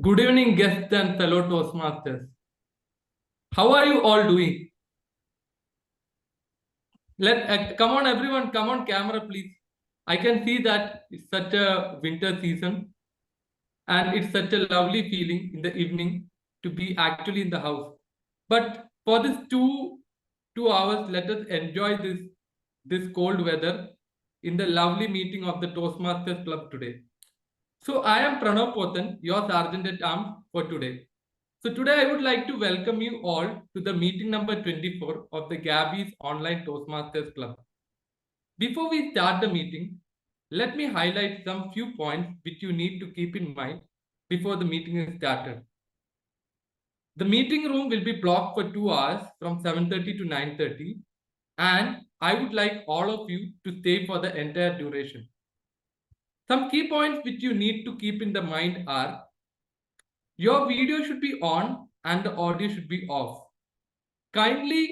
Good evening, guests and fellow Toastmasters. How are you all doing? Come on, everyone, come on, camera, please. I can see that it's such a winter season, and it's such a lovely feeling in the evening to be actually in the house. But for this two hours, let us enjoy this cold weather in the lovely meeting of the Toastmasters Club today. So I am Pranav Pothan, your Sergeant at Arms for today. So today I would like to welcome you all to the meeting number 24 of the Gabbys Online Toastmasters Club. Before we start the meeting, let me highlight some few points which you need to keep in mind before the meeting is started. The meeting room will be blocked for 2 hours from 7:30 to 9:30, and I would like all of you to stay for the entire duration. Some key points which you need to keep in the mind are: your video should be on and the audio should be off. Kindly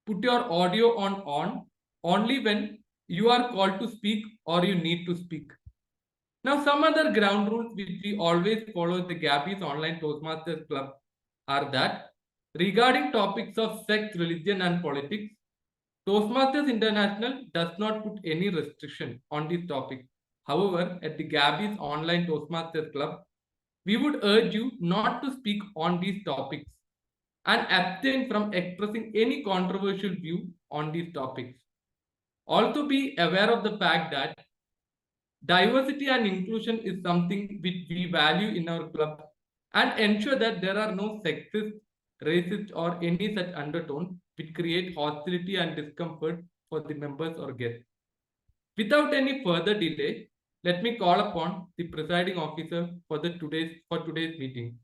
put your audio on only when you are called to speak or you need to speak. Now, some other ground rules which we always follow the Gabbys Online Toastmasters Club are that regarding topics of sex, religion, and politics, Toastmasters International does not put any restriction on these topics. However, at the Gabbys Online Toastmasters Club, we would urge you not to speak on these topics and abstain from expressing any controversial view on these topics. Also, be aware of the fact that diversity and inclusion is something which we value in our club, and ensure that there are no sexist, racist, or any such undertones which create hostility and discomfort for the members or guests. Without any further delay, let me call upon the presiding officer for today's meeting,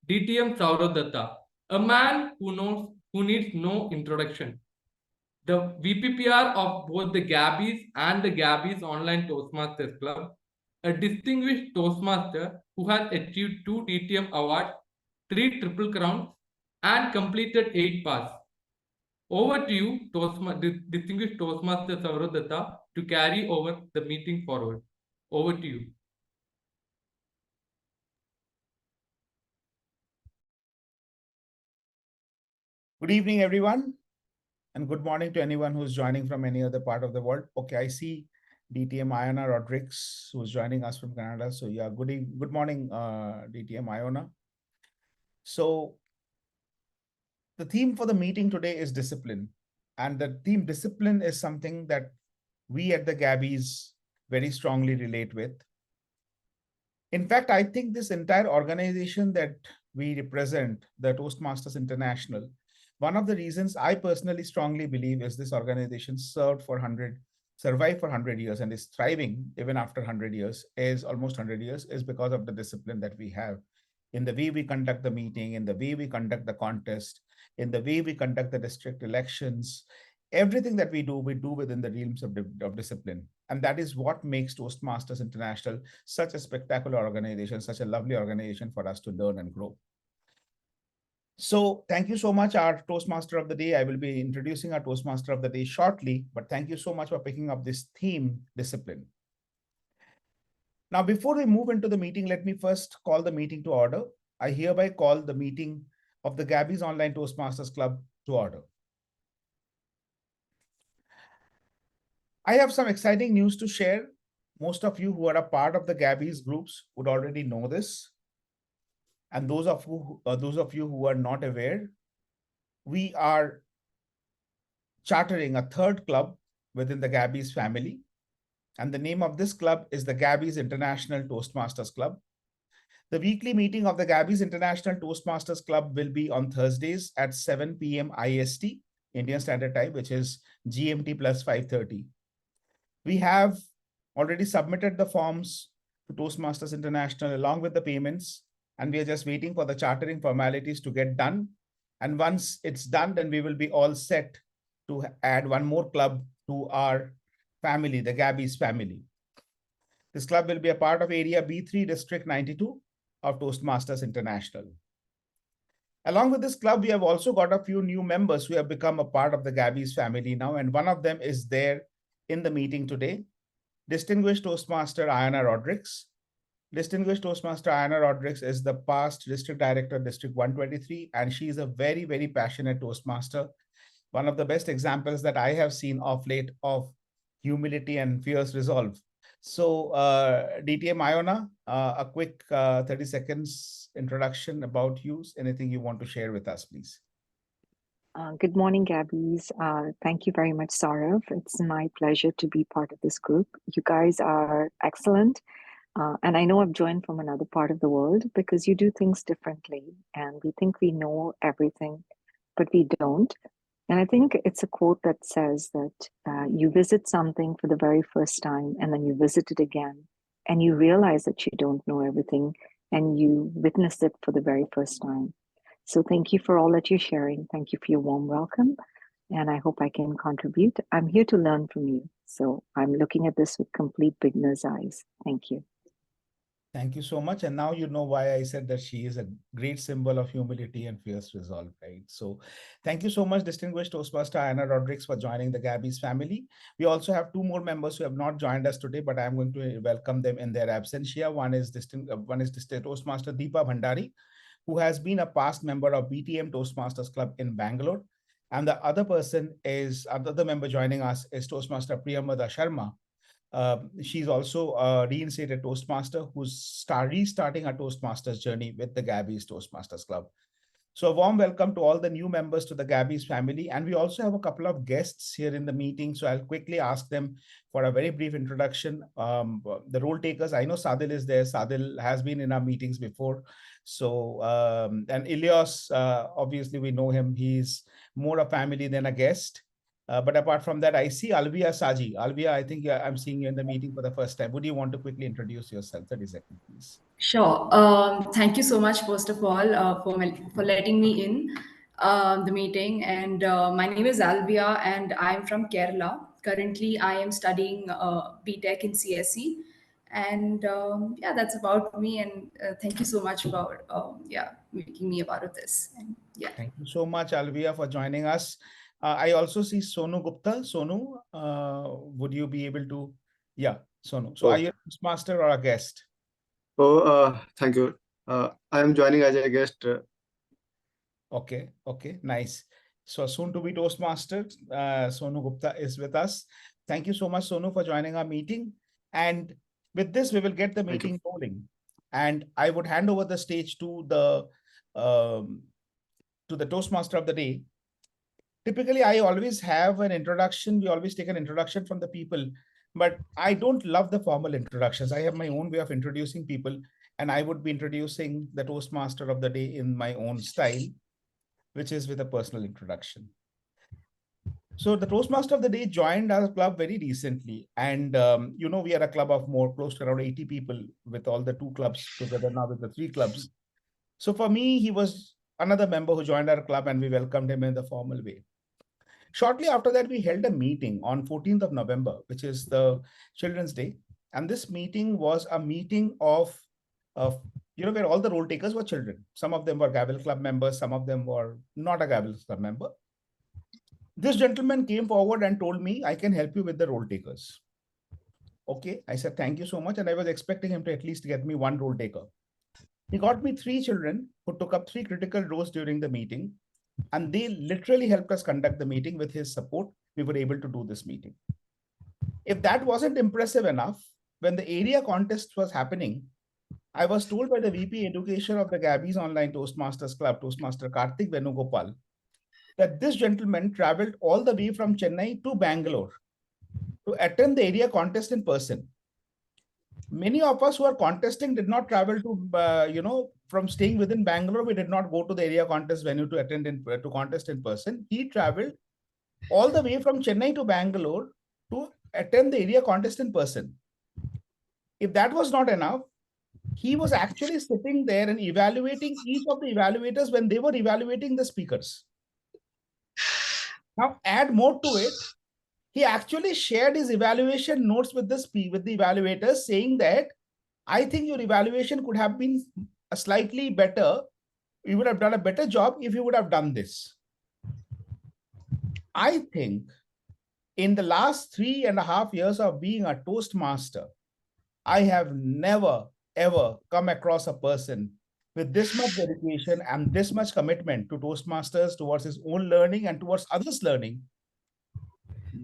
DTM Sourav Dutta, a man who needs no introduction. The VPPR of both the Gabbys and the Gabbys Online Toastmasters Club, a distinguished Toastmaster who has achieved 2 TTM awards, 3 Triple Crowns, and completed 8 pass. Over to you, distinguished Toastmaster Sourav Dutta, to carry over the meeting forward. Over to you. Good evening, everyone, and good morning to anyone who's joining from any other part of the world. Okay, I see DTM Iona Rodriguez, who's joining us from Canada. So yeah, good morning, DTM Iona. So the theme for the meeting today is discipline. And the theme discipline is something that we at the Gabbys very strongly relate with. In fact, I think this entire organization that we represent, the Toastmasters International, one of the reasons I personally strongly believe is this organization survived for 100 years and is thriving even after 100 years, is almost 100 years, is because of the discipline that we have in the way we conduct the meeting, in the way we conduct the contest, in the way we conduct the district elections. Everything that we do within the realms of discipline. And that is what makes Toastmasters International such a spectacular organization, such a lovely organization for us to learn and grow. So thank you so much, our Toastmaster of the Day. I will be introducing our Toastmaster of the Day shortly, but thank you so much for picking up this theme, discipline. Now, before we move into the meeting, let me first call the meeting to order. I hereby call the meeting of the Gabbys Online Toastmasters Club to order. I have some exciting news to share. Most of you who are a part of the Gabbys groups would already know this. And those of you who are not aware, we are chartering a third club within the Gabbys family. And the name of this club is the Gabbys International Toastmasters Club. The weekly meeting of the Gabbys International Toastmasters Club will be on Thursdays at 7 p.m. IST, Indian Standard Time, which is GMT plus 5:30. We have already submitted the forms to Toastmasters International along with the payments, and we are just waiting for the chartering formalities to get done. And once it's done, then we will be all set to add one more club to our family, the Gabbys family. This club will be a part of Area B3, District 92 of Toastmasters International. Along with this club, we have also got a few new members who have become a part of the Gabbys family now, and one of them is there in the meeting today, distinguished Toastmaster Iona Rodriguez. Distinguished Toastmaster Anna Rodrigues is the past District Director, District 123, and she is a very, very passionate Toastmaster. One of the best examples that I have seen of late of humility and fierce resolve. So, DTM Iona, a quick 30 seconds introduction about you. Anything you want to share with us, please? Good morning, Gabbys. Thank you very much, Sourav. It's my pleasure to be part of this group. You guys are excellent. And I know I've joined from another part of the world because you do things differently. And we think we know everything, but we don't. And I think it's a quote that says that you visit something for the very first time and then you visit it again and you realize that you don't know everything and you witness it for the very first time. So thank you for all that you're sharing. Thank you for your warm welcome. And I hope I can contribute. I'm here to learn from you. So I'm looking at this with complete beginner's eyes. Thank you. Thank you so much. And now you know why I said that she is a great symbol of humility and fierce resolve, right? So thank you so much, Distinguished Toastmaster Anna Rodrigues, for joining the Gabbys family. We also have two more members who have not joined us today, but I'm going to welcome them in their absentia. One is Toastmaster Deepa Bhandari, who has been a past member of BTM Toastmasters Club in Bangalore. And the other member joining us is Toastmaster Priyamada Sharma. She's also a reinstated Toastmaster who's restarting her Toastmasters journey with the Gabbys Toastmasters Club. So a warm welcome to all the new members to the Gabbys family. And we also have a couple of guests here in the meeting. So I'll quickly ask them for a very brief introduction. The role takers, I know Sadil is there. Sadil has been in our meetings before. So, and Ilios, obviously we know him. He's more a family than a guest. But apart from that, I see Alvia Saji. Alvia, I think I'm seeing you in the meeting for the first time. Would you want to quickly introduce yourself? 30 seconds, please. Sure. Thank you so much, first of all, for letting me in the meeting. And my name is Alvia, and I'm from Kerala. Currently, I am studying BTech in CSE. And yeah, that's about me. And thank you so much for making me a part of this. And, yeah. Thank you so much, Alvia, for joining us. I also see Sonu Gupta. Sonu, would you be able to? Yeah, Sonu. So are you a Toastmaster or a guest? Thank you. I am joining as a guest. Okay, nice. So soon to be Toastmaster, Sonu Gupta is with us. Thank you so much, Sonu, for joining our meeting. And with this, we will get the meeting rolling. And I would hand over the stage to the Toastmaster of the day. Typically, I always have an introduction. We always take an introduction from the people, but I don't love the formal introductions. I have my own way of introducing people, and I would be introducing the Toastmaster of the day in my own style, which is with a personal introduction. So the Toastmaster of the day joined our club very recently. And, we are a club of more close to around 80 people with all the two clubs together now with the 3 clubs. So for me, he was another member who joined our club and we welcomed him in the formal way. Shortly after that, we held a meeting on 14th of November, which is the Children's Day. And this meeting was a meeting of where all the role takers were children. Some of them were Gavel Club members. Some of them were not a Gavel Club member. This gentleman came forward and told me, I can help you with the role takers. Okay, I said, thank you so much. And I was expecting him to at least get me 1 role taker. He got me 3 children who took up 3 critical roles during the meeting. And they literally helped us conduct the meeting. With his support, we were able to do this meeting. If that wasn't impressive enough, when the area contest was happening, I was told by the VP Education of the Gabbys Online Toastmasters Club, Toastmaster Karthik Venugopal, that this gentleman traveled all the way from Chennai to Bangalore to attend the area contest in person. Many of us who are contesting did not travel to, from staying within Bangalore, we did not go to the area contest venue to to contest in person. He traveled all the way from Chennai to Bangalore to attend the area contest in person. If that was not enough, he was actually sitting there and evaluating each of the evaluators when they were evaluating the speakers. Now, add more to it. He actually shared his evaluation notes with the evaluators, saying that I think your evaluation could have been slightly better. You would have done a better job if you would have done this. I think in the last 3.5 years of being a Toastmaster, I have never ever come across a person with this much dedication and this much commitment to Toastmasters towards his own learning and towards others' learning.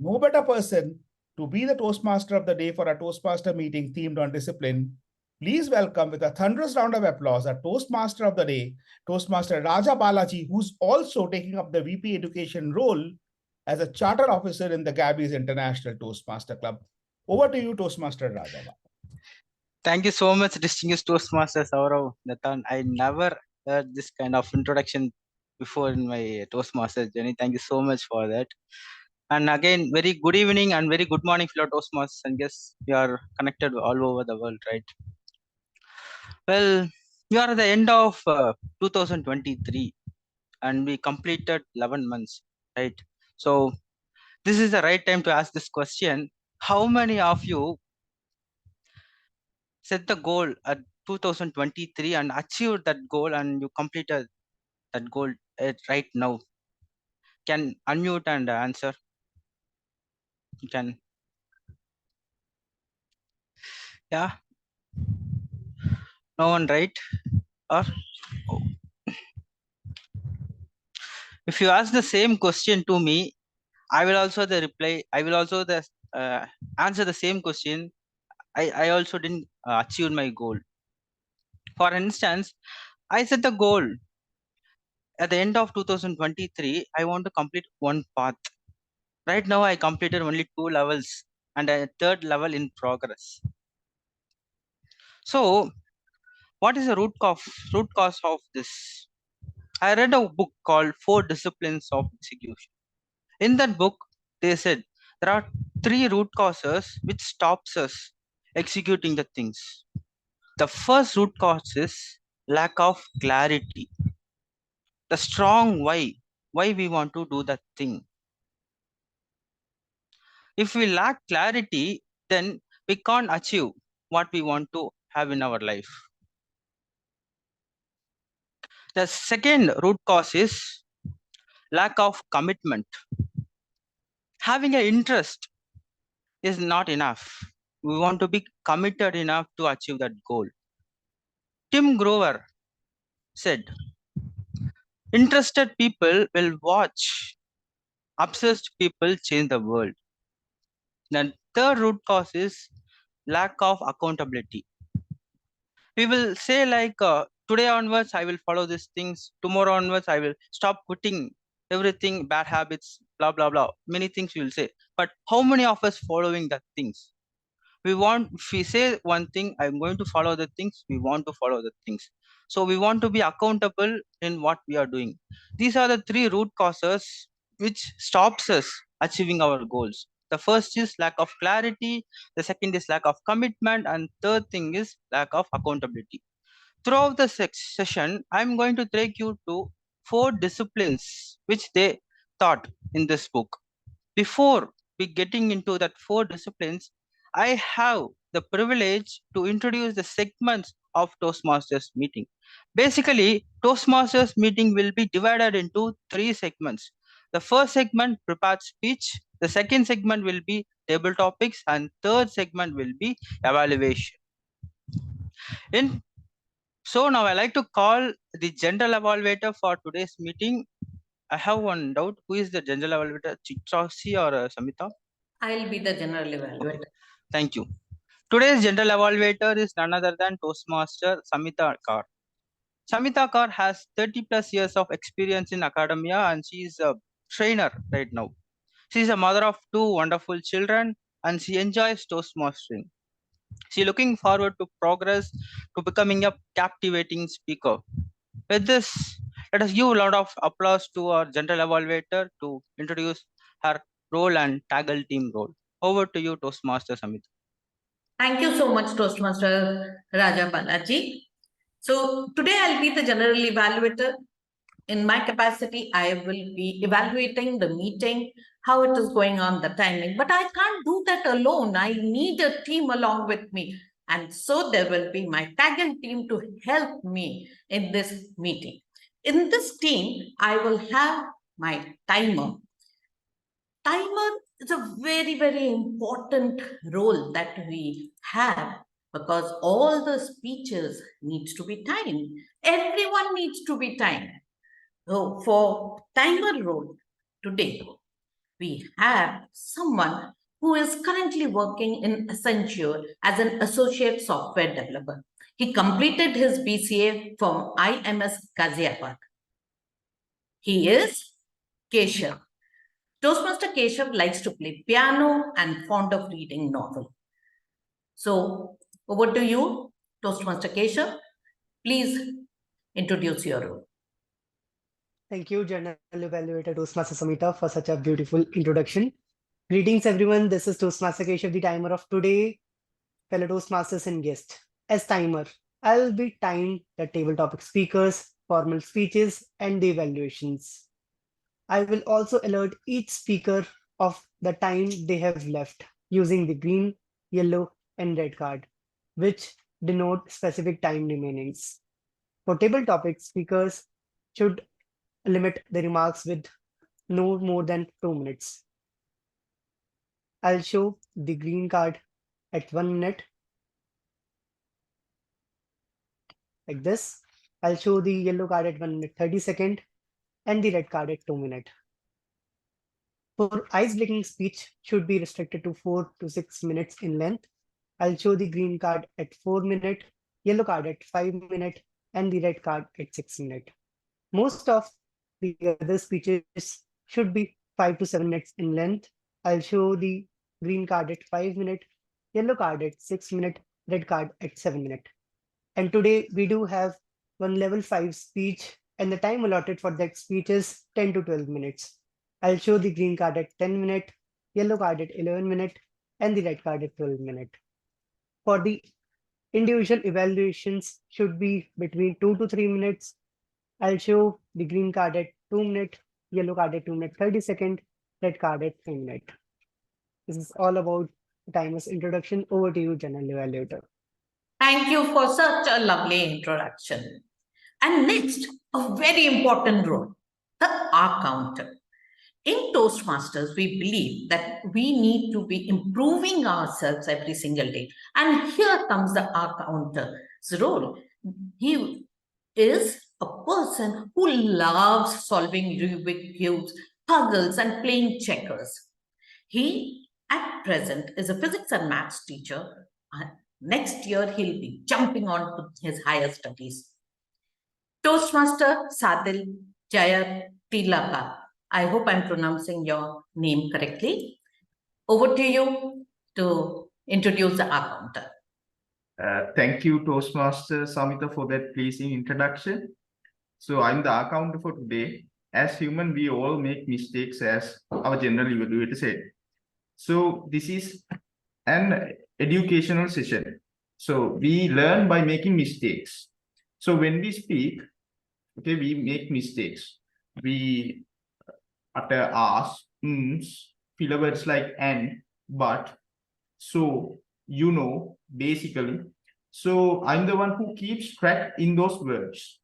No better person to be the Toastmaster of the day for a Toastmaster meeting themed on discipline. Please welcome with a thunderous round of applause our Toastmaster of the day, Toastmaster Raja Balaji, who's also taking up the VP Education role as a charter officer in the Gabbys International Toastmaster Club. Over to you, Toastmaster Raja. Thank you so much, distinguished Toastmaster Sourav Dutta. I never heard this kind of introduction before in my Toastmaster journey. Thank you so much for that. And again, very good evening and very good morning, fellow Toastmasters. And guess we are connected all over the world, right? Well, we are at the end of 2023 and we completed 11 months, right? So this is the right time to ask this question. How many of you set the goal at 2023 and achieved that goal and you completed that goal right now? Can unmute and answer. You can. Yeah. No one, right? Or oh. If you ask the same question to me, I will also answer the same question. I also didn't achieve my goal. For instance, I set the goal at the end of 2023. I want to complete one path. Right now, I completed only 2 levels and a 3rd level in progress. So, what is the root cause of this? I read a book called 4 Disciplines of Execution. In that book, they said there are 3 root causes which stops us executing the things. The first root cause is lack of clarity. The strong why we want to do that thing. If we lack clarity, then we can't achieve what we want to have in our life. The second root cause is lack of commitment. Having an interest is not enough. We want to be committed enough to achieve that goal. Tim Grover said, interested people will watch, obsessed people change the world. The third root cause is lack of accountability. We will say like, today onwards, I will follow these things. Tomorrow onwards, I will stop quitting everything, bad habits, blah, blah, blah. Many things we will say. But how many of us following that things? If we say one thing, I'm going to follow the things, we want to follow the things. So we want to be accountable in what we are doing. These are the 3 root causes which stops us achieving our goals. The first is lack of clarity, the second is lack of commitment, and third thing is lack of accountability. Throughout the session, I'm going to take you to 4 disciplines which they taught in this book. Before we getting into that 4 disciplines, I have the privilege to introduce the segments of Toastmasters meeting. Basically, Toastmasters meeting will be divided into 3 segments. The first segment, prepared speech. The second segment will be table topics, and third segment will be evaluation. So now I like to call the general evaluator for today's meeting. I have one doubt. Who is the general evaluator, Chitrasi or Samita? I'll be the general evaluator. Thank you. Today's general evaluator is none other than Toastmaster Samita Kar. Samita Kar has 30 plus years of experience in academia and she is a trainer right now. She is a mother of 2 wonderful children and she enjoys Toastmastering. She is looking forward to progress to becoming a captivating speaker. With this, let us give a lot of applause to our general evaluator to introduce her role and taggle team role. Over to you, Toastmaster Samita. Thank you so much, Toastmaster Raja Balaji. So today I'll be the general evaluator. In my capacity, I will be evaluating the meeting, how it is going on, the timing. But I can't do that alone. I need a team along with me. And so there will be my taggle team to help me in this meeting. In this team, I will have my timer. Timer is a very, very important role that we have because all the speeches needs to be timed. Everyone needs to be timed. So for timer role today, we have someone who is currently working in Accenture as an associate software developer. He completed his BCA from IMS Ghaziabad. He is Keshav. Toastmaster Keshav likes to play piano and fond of reading novel. So over to you, Toastmaster Keshav. Please introduce your role. Thank you, General Evaluator Toastmaster Samita, for such a beautiful introduction. Greetings, everyone. This is Toastmaster Keshav, the timer of today, fellow Toastmasters and guests. As timer, I'll be timing the table topic speakers, formal speeches, and the evaluations. I will also alert each speaker of the time they have left using the green, yellow, and red card, which denote specific time remainings. For table topic speakers should limit the remarks with no more than 2 minutes. I'll show the green card at 1 minute. Like this. I'll show the yellow card at 1 minute 30 seconds and the red card at 2 minutes. For ice-breaking speech should be restricted to 4 to 6 minutes in length. I'll show the green card at 4 minutes, yellow card at 5 minutes, and the red card at 6 minutes. Most of the other speeches should be 5 to 7 minutes in length. I'll show the green card at 5 minutes, yellow card at 6 minutes, red card at 7 minutes. And today we do have one level 5 speech, and the time allotted for that speech is 10 to 12 minutes. I'll show the green card at 10 minutes, yellow card at 11 minutes, and the red card at 12 minutes. For the individual evaluations should be between 2 to 3 minutes. I'll show the green card at 2 minutes, yellow card at 2 minutes 30 seconds, red card at 3 minutes. This is all about the timer's introduction. Over to you, General Evaluator. Thank you for such a lovely introduction. And next, a very important role, the R counter. In Toastmasters, we believe that we need to be improving ourselves every single day. And here comes the R counter's role. He is a person who loves solving Rubik's cubes, puzzles, and playing checkers. He, at present, is a physics and maths teacher. Next year, he'll be jumping on to his higher studies. Toastmaster Sadil Jayathilaka. I hope I'm pronouncing your name correctly. Over to you to introduce the R counter. Thank you, Toastmaster Samita, for that pleasing introduction. So I'm the R counter for today. As human, we all make mistakes, as our general evaluator said. So this is an educational session. So we learn by making mistakes. So when we speak, okay, we make mistakes. We utter R's, filler words like and, but, so, you know, basically. So I'm the one who keeps track in those words.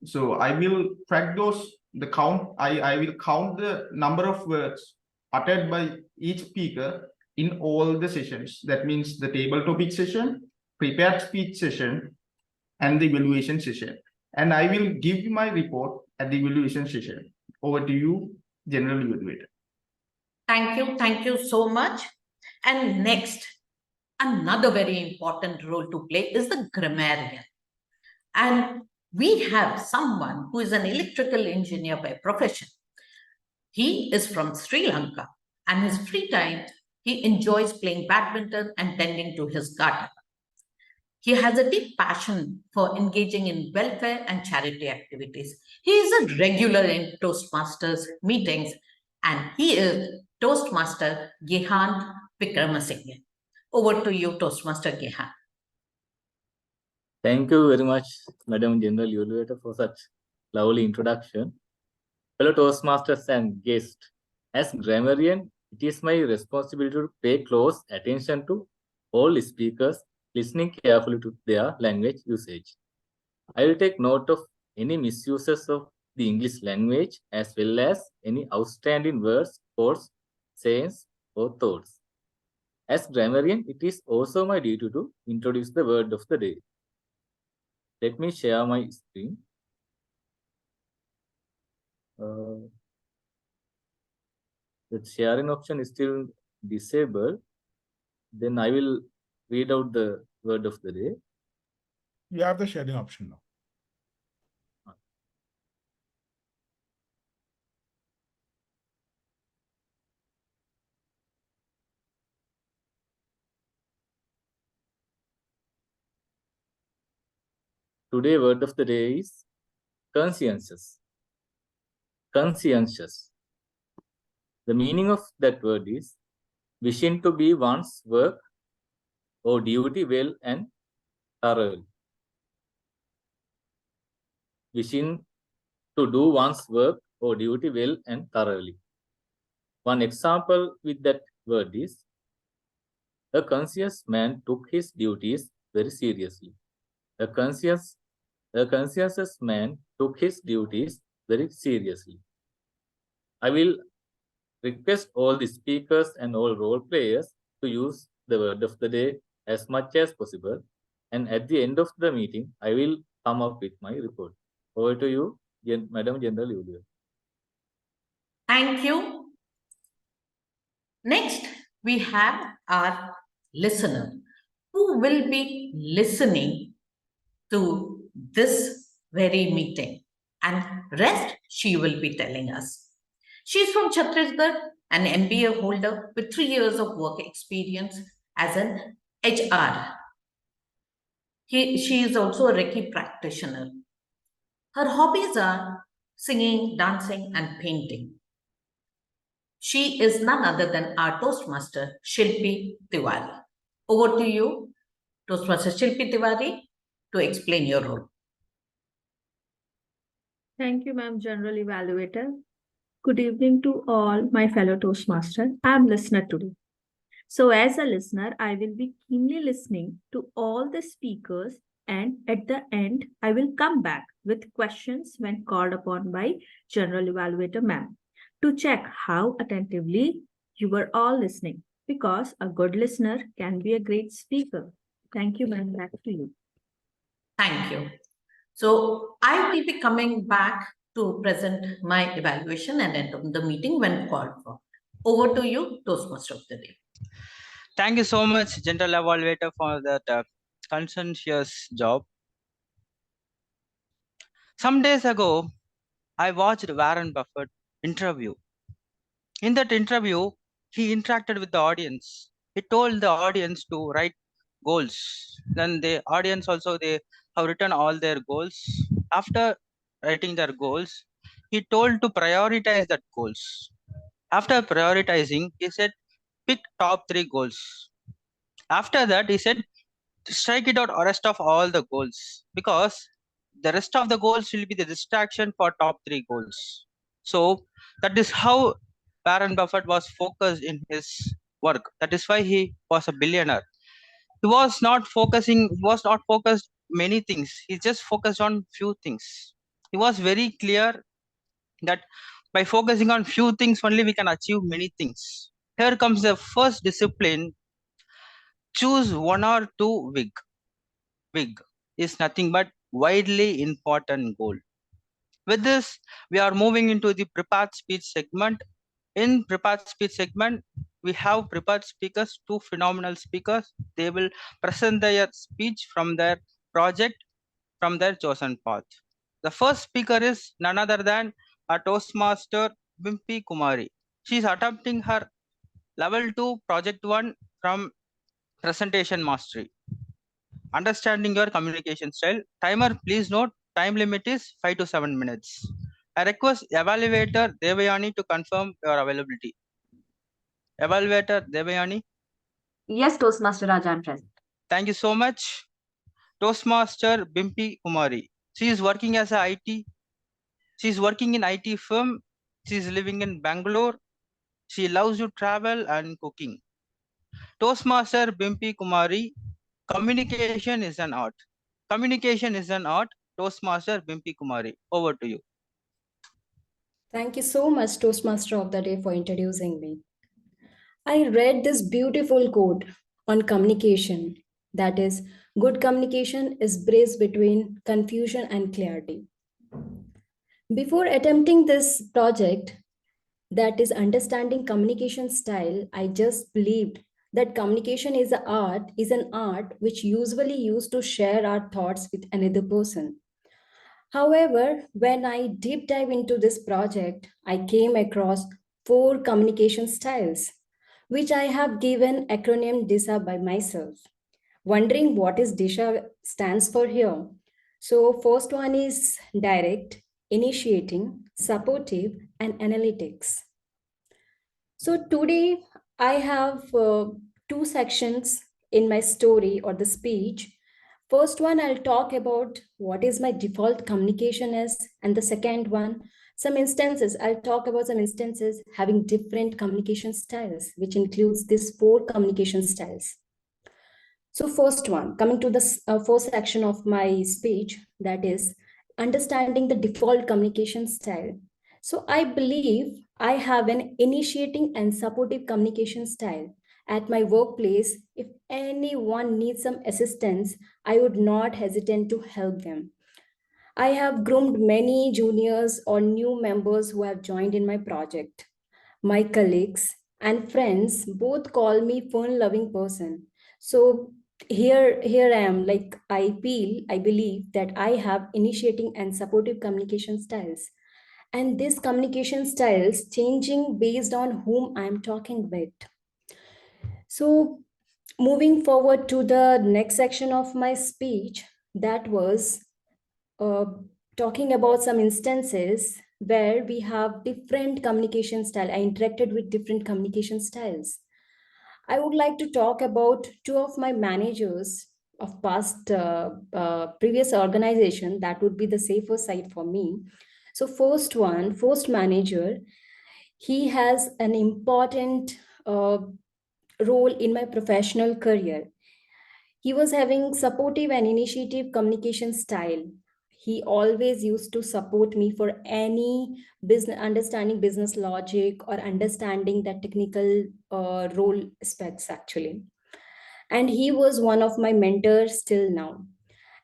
So I will track the count. I will count the number of words uttered by each speaker in all the sessions. That means the table topic session, prepared speech session, and the evaluation session. And I will give you my report at the evaluation session. Over to you, General Evaluator. Thank you so much. And next, another very important role to play is the grammarian. And we have someone who is an electrical engineer by profession. He is from Sri Lanka, and his free time, he enjoys playing badminton and tending to his garden. He has a deep passion for engaging in welfare and charity activities. He is a regular in Toastmasters meetings, and he is Toastmaster Gihan Wickramasinghe. Over to you, Toastmaster Gihan. Thank you very much, Madam General Evaluator, for such lovely introduction. Fellow Toastmasters and guests, as grammarian, it is my responsibility to pay close attention to all speakers, listening carefully to their language usage. I will take note of any misuses of the English language, as well as any outstanding words, quotes, sayings, or thoughts. As grammarian, it is also my duty to introduce the word of the day. Let me share my screen. The sharing option is still disabled. Then I will read out the word of the day. You have the sharing option now. Today word of the day is conscientious. Conscientious. The meaning of that word is wishing to be one's work or duty well and thoroughly. Wishing to do one's work or duty well and thoroughly. One example with that word is, a conscious man took his duties very seriously. A conscientious man took his duties very seriously. I will request all the speakers and all role players to use the word of the day as much as possible. And at the end of the meeting, I will come up with my report. Over to you, Madam General Evaluator. Thank you. Next, we have our listener who will be listening to this very meeting, and rest she will be telling us. She's from Chhattisgarh, an MBA holder with 3 years of work experience as an HR. She is also a Reiki practitioner. Her hobbies are singing, dancing, and painting. She is none other than our Toastmaster, Shilpi Tiwari. Over to you, Toastmaster Shilpi Tiwari, to explain your role. Thank you, Ma'am General Evaluator. Good evening to all my fellow Toastmasters. I am listener today. So as a listener, I will be keenly listening to all the speakers, and at the end, I will come back with questions when called upon by General Evaluator Ma'am to check how attentively you were all listening, because a good listener can be a great speaker. Thank you, ma'am. Back to you. Thank you. So I will be coming back to present my evaluation and end the meeting when called for. Over to you, Toastmaster of the day. Thank you so much, General Evaluator, for that conscientious job. Some days ago, I watched Warren Buffett interview. In that interview, he interacted with the audience. He told the audience to write goals. Then the audience also, they have written all their goals. After writing their goals, he told to prioritize that goals. After prioritizing, he said, pick top 3 goals. After that, he said, strike it out or rest of all the goals, because the rest of the goals will be the distraction for top 3 goals. So that is how Warren Buffett was focused in his work. That is why he was a billionaire. He was not focused many things. He just focused on few things. He was very clear that by focusing on few things only we can achieve many things. Here comes the first discipline. Choose 1 or 2 big. Big is nothing but widely important goal. With this, we are moving into the prepared speech segment. In prepared speech segment, we have prepared speakers, 2 phenomenal speakers. They will present their speech from their project, from their chosen path. The first speaker is none other than a Toastmaster, Bimpy Kumari. She is attempting her level 2 project 1 from presentation mastery. Understanding your communication style. Timer, please note, time limit is 5 to 7 minutes. I request Evaluator Devayani to confirm your availability. Evaluator Devayani. Yes, Toastmaster Raj, I'm present. Thank you so much. Toastmaster Bimpy Kumari. She is working as a IT. She is working in IT firm. She is living in Bangalore. She loves to travel and cooking. Toastmaster Bimpy Kumari. Communication is an art. Communication is an art. Toastmaster Bimpy Kumari. Over to you. Thank you so much, Toastmaster of the Day, for introducing me. I read this beautiful quote on communication, that is, good communication is bridge between confusion and clarity. Before attempting this project, that is understanding communication style, I just believed that communication is an art which usually used to share our thoughts with another person. However, when I deep dive into this project, I came across 4 communication styles, which I have given acronym DISA by myself. Wondering what is DISA stands for here. So first one is direct, initiating, supportive, and analytics. So today I have 2 sections in my story or the speech. First one, I'll talk about what is my default communication is, and the second one, I'll talk about some instances having different communication styles, which includes these 4 communication styles. So first one, coming to the first section of my speech, that is understanding the default communication style. So I believe I have an initiating and supportive communication style. At my workplace, if anyone needs some assistance, I would not hesitate to help them. I have groomed many juniors or new members who have joined in my project. My colleagues and friends both call me fun-loving person. So here I am, like I believe that I have initiating and supportive communication styles. And these communication styles changing based on whom I'm talking with. So moving forward to the next section of my speech, that was talking about some instances where we have different communication style. I interacted with different communication styles. I would like to talk about 2 of my managers of past previous organization. That would be the safer side for me. So first manager, he has an important role in my professional career. He was having supportive and initiative communication style. He always used to support me for any business, understanding business logic or understanding the technical role aspects actually. And he was one of my mentors till now.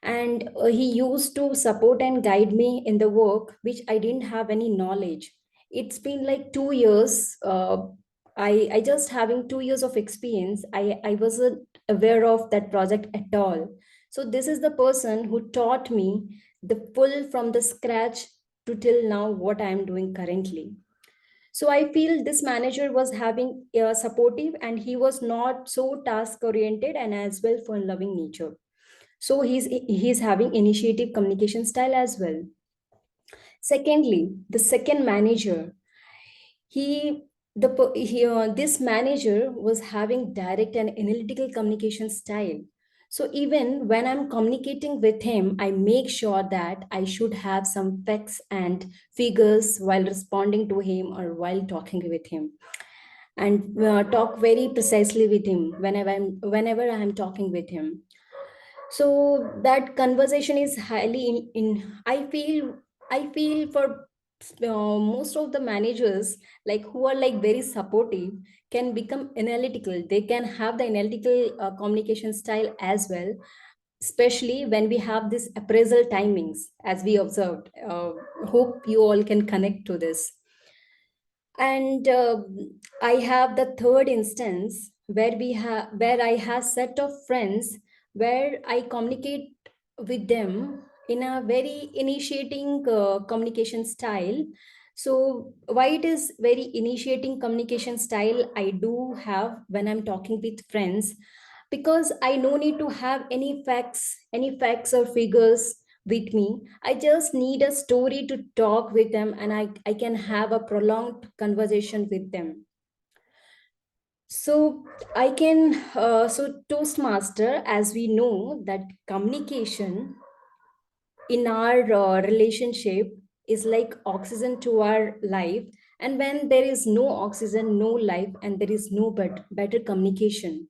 And he used to support and guide me in the work which I didn't have any knowledge. It's been like 2 years. I just having 2 years of experience. I wasn't aware of that project at all. So this is the person who taught me the full from the scratch to till now what I am doing currently. So I feel this manager was having supportive, and he was not so task oriented and as well fun loving nature. So he's having initiative communication style as well. Secondly, the second manager, this manager was having direct and analytical communication style. So even when I'm communicating with him, I make sure that I should have some facts and figures while responding to him or while talking with him, and talk very precisely with him whenever I'm talking with him. So that conversation is highly I feel for most of the managers, like who are like very supportive, can become analytical. They can have the analytical communication style as well, especially when we have this appraisal timings, as we observed. Hope you all can connect to this. And I have the third instance where I have set of friends where I communicate with them in a very initiating communication style. So why it is very initiating communication style I do have when I'm talking with friends, because I no need to have any facts or figures with me. I just need a story to talk with them, and I can have a prolonged conversation with them. So I can, so Toastmaster, as we know that communication in our relationship is like oxygen to our life. And when there is no oxygen, no life, and there is no better communication.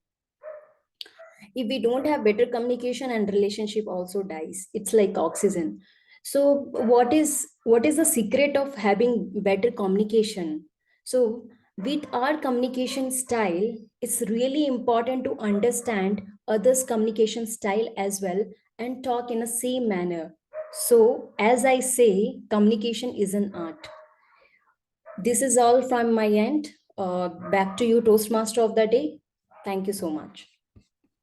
If we don't have better communication, and relationship also dies. It's like oxygen. So what is the secret of having better communication? So With our communication style, it's really important to understand others' communication style as well and talk in the same manner. So, as I say, communication is an art. This is all from my end. Back to you, Toastmaster of the day. Thank you so much.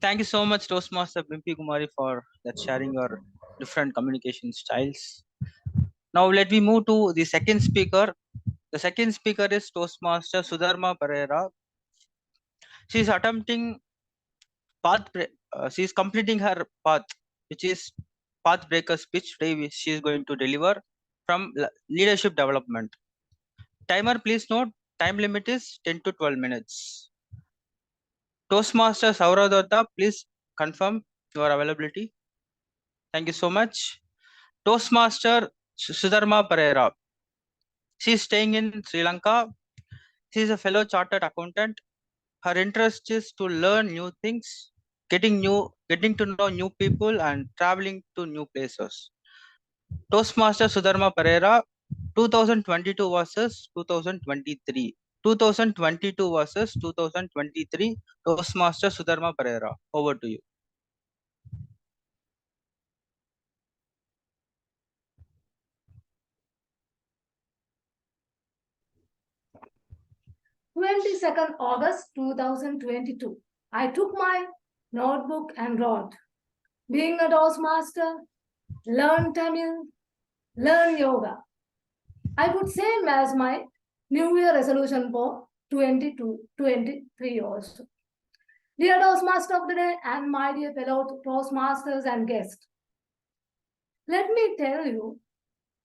Thank you so much, Toastmaster Bimpy Kumari, for that sharing your different communication styles. Now let me move to the second speaker. The second speaker is Toastmaster Sudharma Perera. She is attempting she is completing her path, which is path breaker speech today, which she is going to deliver from leadership development. Timer, please note, time limit is 10 to 12 minutes. Toastmaster Sourav Dutta, please confirm your availability. Thank you so much. Toastmaster Sudharma Perera. She is staying in Sri Lanka. She is a fellow chartered accountant. Her interest is to learn new things, getting to know new people, and traveling to new places. Toastmaster Sudharma Perera, 2022 versus 2023. 2022 versus 2023. Toastmaster Sudharma Perera, over to you. August 2022. I took my notebook and wrote, being a Toastmaster, learn Tamil, learn yoga. I put same as my New Year resolution for 2023 also. Dear Toastmaster of the day and my dear fellow Toastmasters and guests, let me tell you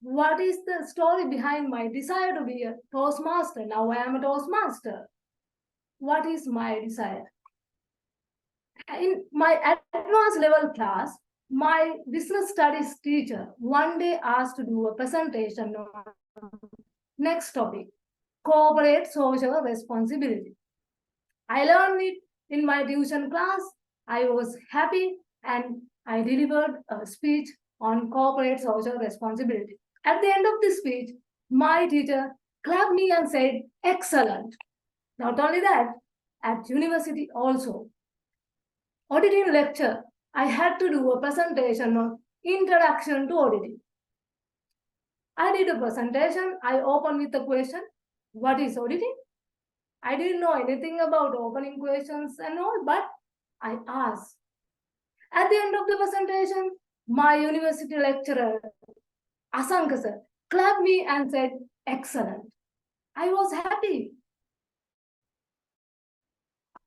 what is the story behind my desire to be a Toastmaster. Now I am a Toastmaster. What is my desire? In my advanced level class, my business studies teacher one day asked to do a presentation on next topic, corporate social responsibility. I learned it in my tuition class. I was happy and I delivered a speech on corporate social responsibility. At the end of the speech, my teacher clapped me and said, excellent. Not only that, at university also. Auditing lecture, I had to do a presentation on introduction to auditing. I did a presentation. I opened with the question, what is auditing? I didn't know anything about opening questions and all, but I asked. At the end of the presentation, my university lecturer, Asanka sir, clapped me and said, excellent. I was happy.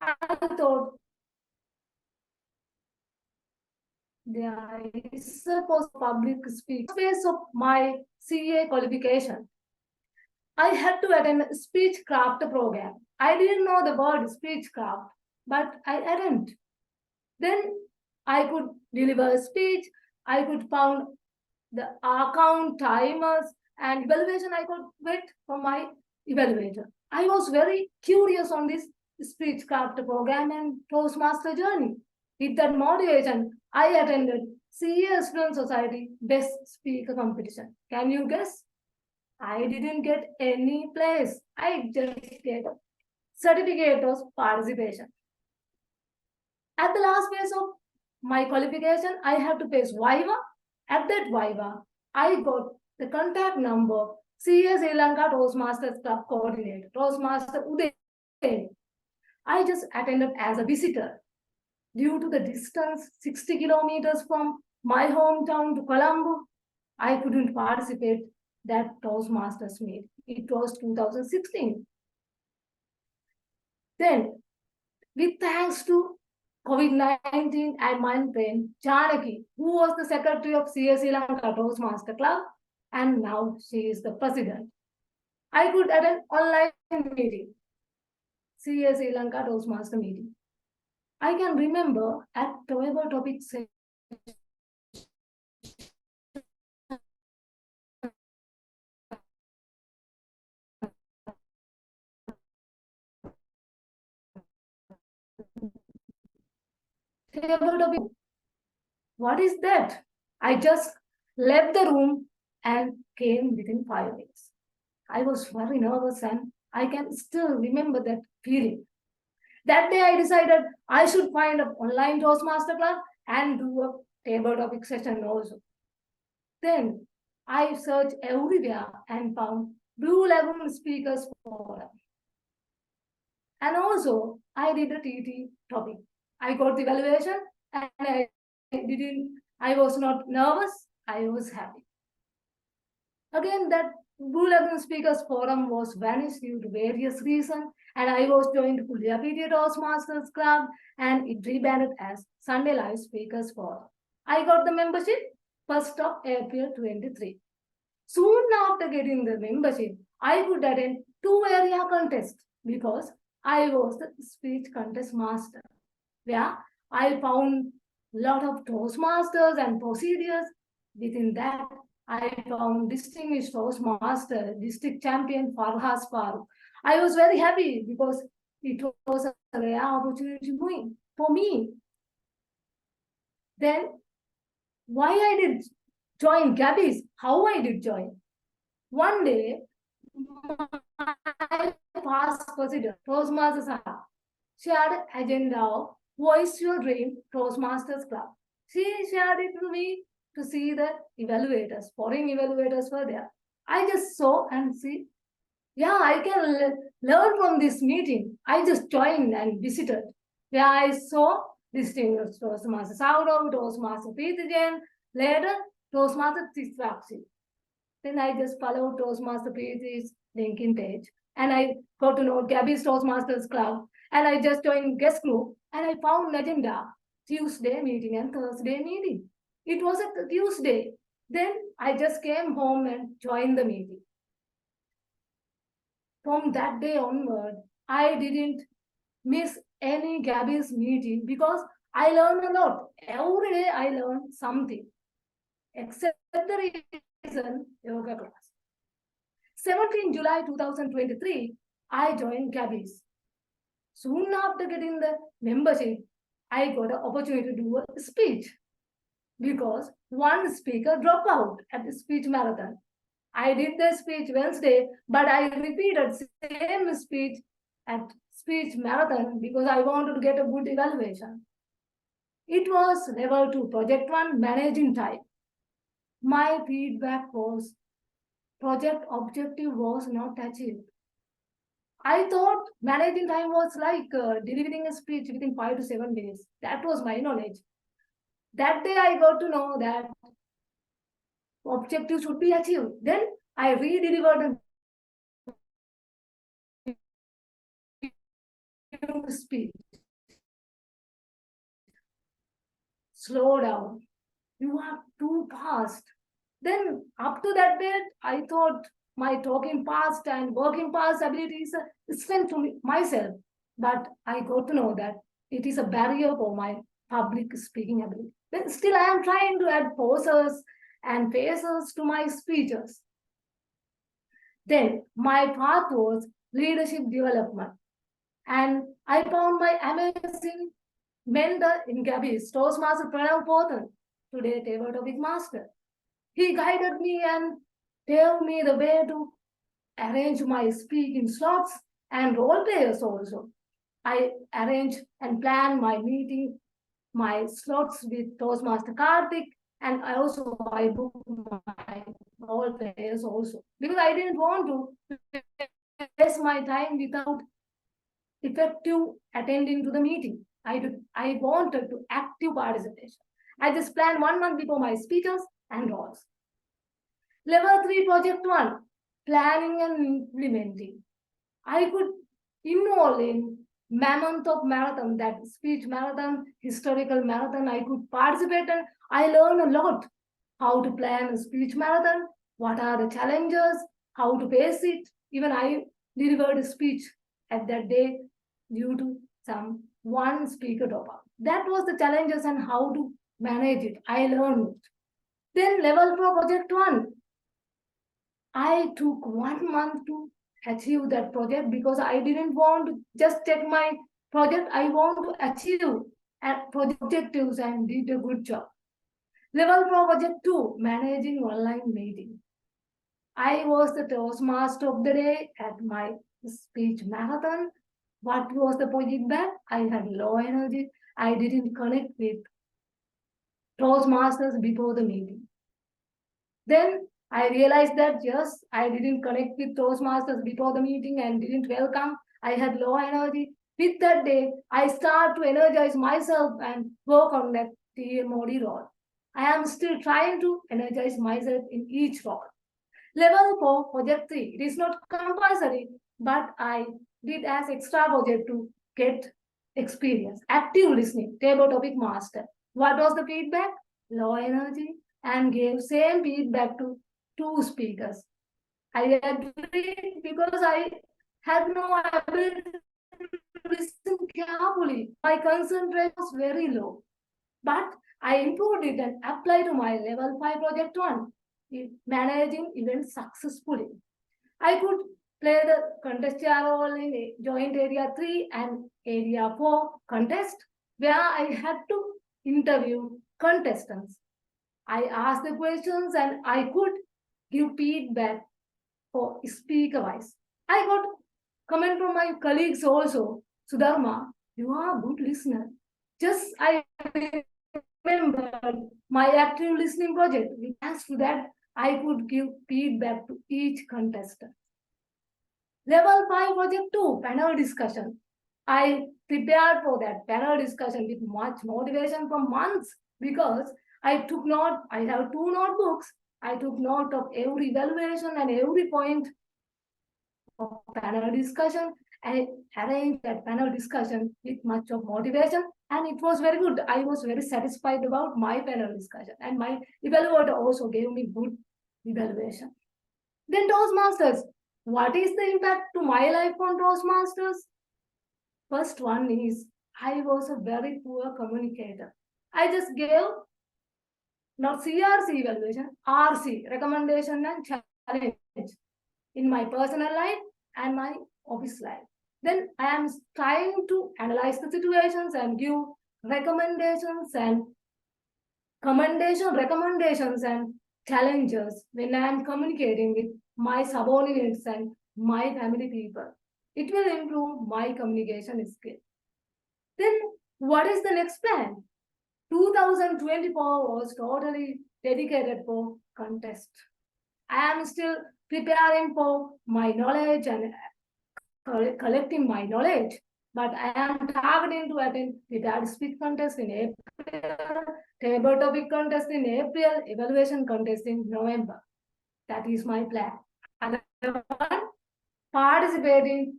I thought, there is a public speech phase of my CA qualification. I had to attend a speech craft program. I didn't know the word speech craft, but I attended. Then I could deliver a speech. I could found the account, timers, and evaluation I could get from my evaluator. I was very curious on this speech craft program and Toastmaster journey. With that motivation, I attended CA Student Society Best Speaker Competition. Can you guess? I didn't get any place. I just get a certificate of participation. At the last phase of my qualification, I have to face Viva. At that Viva, I got the contact number, CA Sri Lanka Toastmasters Club Coordinator, Toastmaster Uday. I just attended as a visitor. Due to the distance, 60 kilometers from my hometown to Colombo, I couldn't participate that Toastmasters meet. It was 2016. Then, with thanks to COVID-19 and my friend Janaki, who was the secretary of CA Sri Lanka Toastmaster Club, and now she is the president, I could attend online meeting, CA Sri Lanka Toastmaster meeting. I can remember at whatever topic session, what is that? I just left the room and came within 5 minutes. I was very nervous and I can still remember that feeling. That day I decided I should find an online Toastmaster club and do a table topic session also. Then I searched everywhere and found Blue Lagoon Speakers Forum. And also I did a TT topic. I got the evaluation and I was not nervous, I was happy. Again, that Blue Lagoon Speakers Forum was vanished due to various reasons, and I was joined to the PT Toastmasters Club, and it rebranded as Sunday Live Speakers Forum. I got the membership 1st of April 23. Soon after getting the membership, I could attend 2 area contests because I was the speech contest master, where I found a lot of Toastmasters and procedures. Within that, I found distinguished Toastmaster, district champion Farhas Farooq. I was very happy because it was a rare opportunity for me. Then, why I did join Gabbys? How I did join? One day, my past president, Toastmasters, shared an agenda of Voice Your Dream Toastmasters Club. She shared it to me to see the evaluators, foreign evaluators were there. I just saw and see, yeah, I can learn from this meeting. I just joined and visited, where I saw distinguished Toastmaster Sourav, Toastmaster Pothan, later Toastmaster Tiwari. Then I just followed Toastmaster Pothan's LinkedIn page, and I got to know Gabbys Toastmasters Club, and I just joined guest group, and I found agenda, Tuesday meeting and Thursday meeting. It was a Tuesday. Then I just came home and joined the meeting. From that day onward, I didn't miss any Gabbys meeting because I learned a lot. Every day I learned something, except the reason yoga class. 17 July 2023, I joined Gabbys. Soon after getting the membership, I got an opportunity to do a speech because one speaker dropped out at the speech marathon. I did the speech Wednesday, but I repeated same speech at speech marathon because I wanted to get a good evaluation. It was level 2, project 1, managing time. My feedback was project objective was not achieved. I thought managing time was like delivering a speech within 5 to 7 days. That was my knowledge. That day I got to know that objective should be achieved. Then I re-delivered a speech. Slow down. You are too fast. Then up to that date, I thought my talking past and working past ability is a strength to myself. But I got to know that it is a barrier for my public speaking ability. Then still I am trying to add pauses and phases to my speeches. Then my path was leadership development. And I found my amazing mentor in Gabbys, Toastmaster Pranav Pothan, today table topic master. He guided me and gave me the way to arrange my speaking slots and role players also. I arrange and plan my meeting, my slots with Toastmaster Karthik, and I book my role players also. Because I didn't want to waste my time without effective attending to the meeting. I wanted to active participation. I just planned 1 month before my speakers and roles. Level 3, project 1, planning and implementing. I could involve in mammoth of marathon, that speech marathon, historical marathon. I could participate and I learned a lot. How to plan a speech marathon, what are the challenges, how to pace it. Even I delivered a speech at that day due to some one speaker dropout. That was the challenges and how to manage it. I learned it. Then level 4, project 1. I took 1 month to achieve that project because I didn't want to just take my project. I want to achieve project objectives and did a good job. Level 4, project 2, managing online meeting. I was the Toastmaster of the day at my speech marathon. What was the feedback? I had low energy. I didn't connect with Toastmasters before the meeting. Then I realized that yes, I didn't connect with Toastmasters before the meeting and didn't welcome. I had low energy. With that day, I start to energize myself and work on that TMOD role. I am still trying to energize myself in each role. Level 4, project 3. It is not compulsory, but I did as extra project to get experience. Active listening, table topic master. What was the feedback? Low energy, and gave same feedback to 2 speakers. I agreed because I had no ability to listen carefully. My concentration was very low. But I improved it and applied to my level 5 project 1, managing events successfully. I could play the contest role in a joint area 3 and area 4 contest, where I had to interview contestants. I asked the questions and I could give feedback for speaker wise. I got comment from my colleagues also. Sudharma, you are a good listener. Just I remember my active listening project. As to that, I could give feedback to each contestant. Level 5 project 2, panel discussion. I prepared for that panel discussion with much motivation for months because I have 2 notebooks. I took note of every evaluation and every point of panel discussion. I arranged that panel discussion with much of motivation, and it was very good. I was very satisfied about my panel discussion, and my evaluator also gave me good evaluation. Then Toastmasters. What is the impact to my life on Toastmasters? First one is I was a very poor communicator. I just gave not CRC evaluation, RC, recommendation and challenge in my personal life and my office life. Then I am trying to analyze the situations and give recommendations and recommendations and challenges when I am communicating with my subordinates and my family people. It will improve my communication skill. Then what is the next plan? 2024 was totally dedicated for contest. I am still preparing for my knowledge and collecting my knowledge, but I am targeting to attend prepared speech contest in April, table topic contest in April, evaluation contest in November. That is my plan. Another one, participating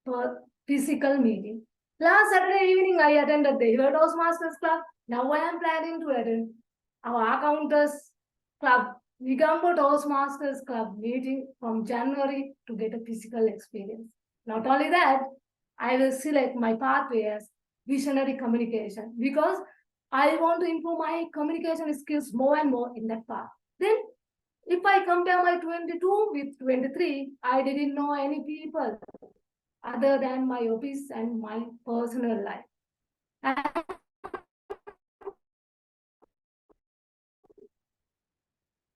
for physical meeting. Last Saturday evening, I attended the Toastmasters Club. Now I am planning to attend our accountants club, Vigambo Toastmasters Club meeting from January to get a physical experience. Not only that, I will select my pathway as visionary communication because I want to improve my communication skills more and more in that path. Then, if I compare my 22 with 23, I didn't know any people other than my office and my personal life.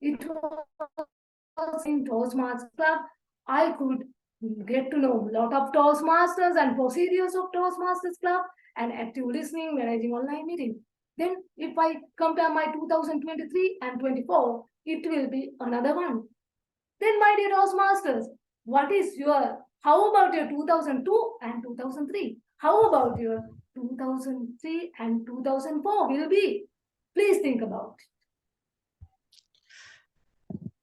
It was in Toastmasters Club. I could get to know a lot of Toastmasters and procedures of Toastmasters Club and active listening, managing online meeting. Then if I compare my 2023 and 24, it will be another one. Then my dear Toastmasters, how about your 2002 and 2003? How about your 2003 and 2004 will be? Please think about it.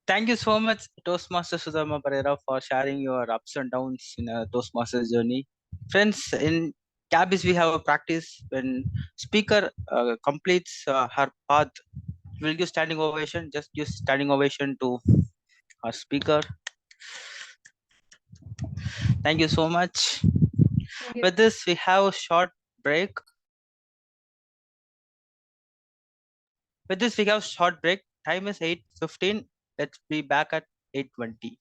Thank you so much, Toastmaster Sudharma Perera, for sharing your ups and downs in a Toastmasters journey. Friends, in Gabbys, we have a practice when speaker completes her path, we'll give standing ovation. Just give standing ovation to our speaker. Thank you so much. With this, we have a short break. Time is 8:15. Let's be back at 8:20.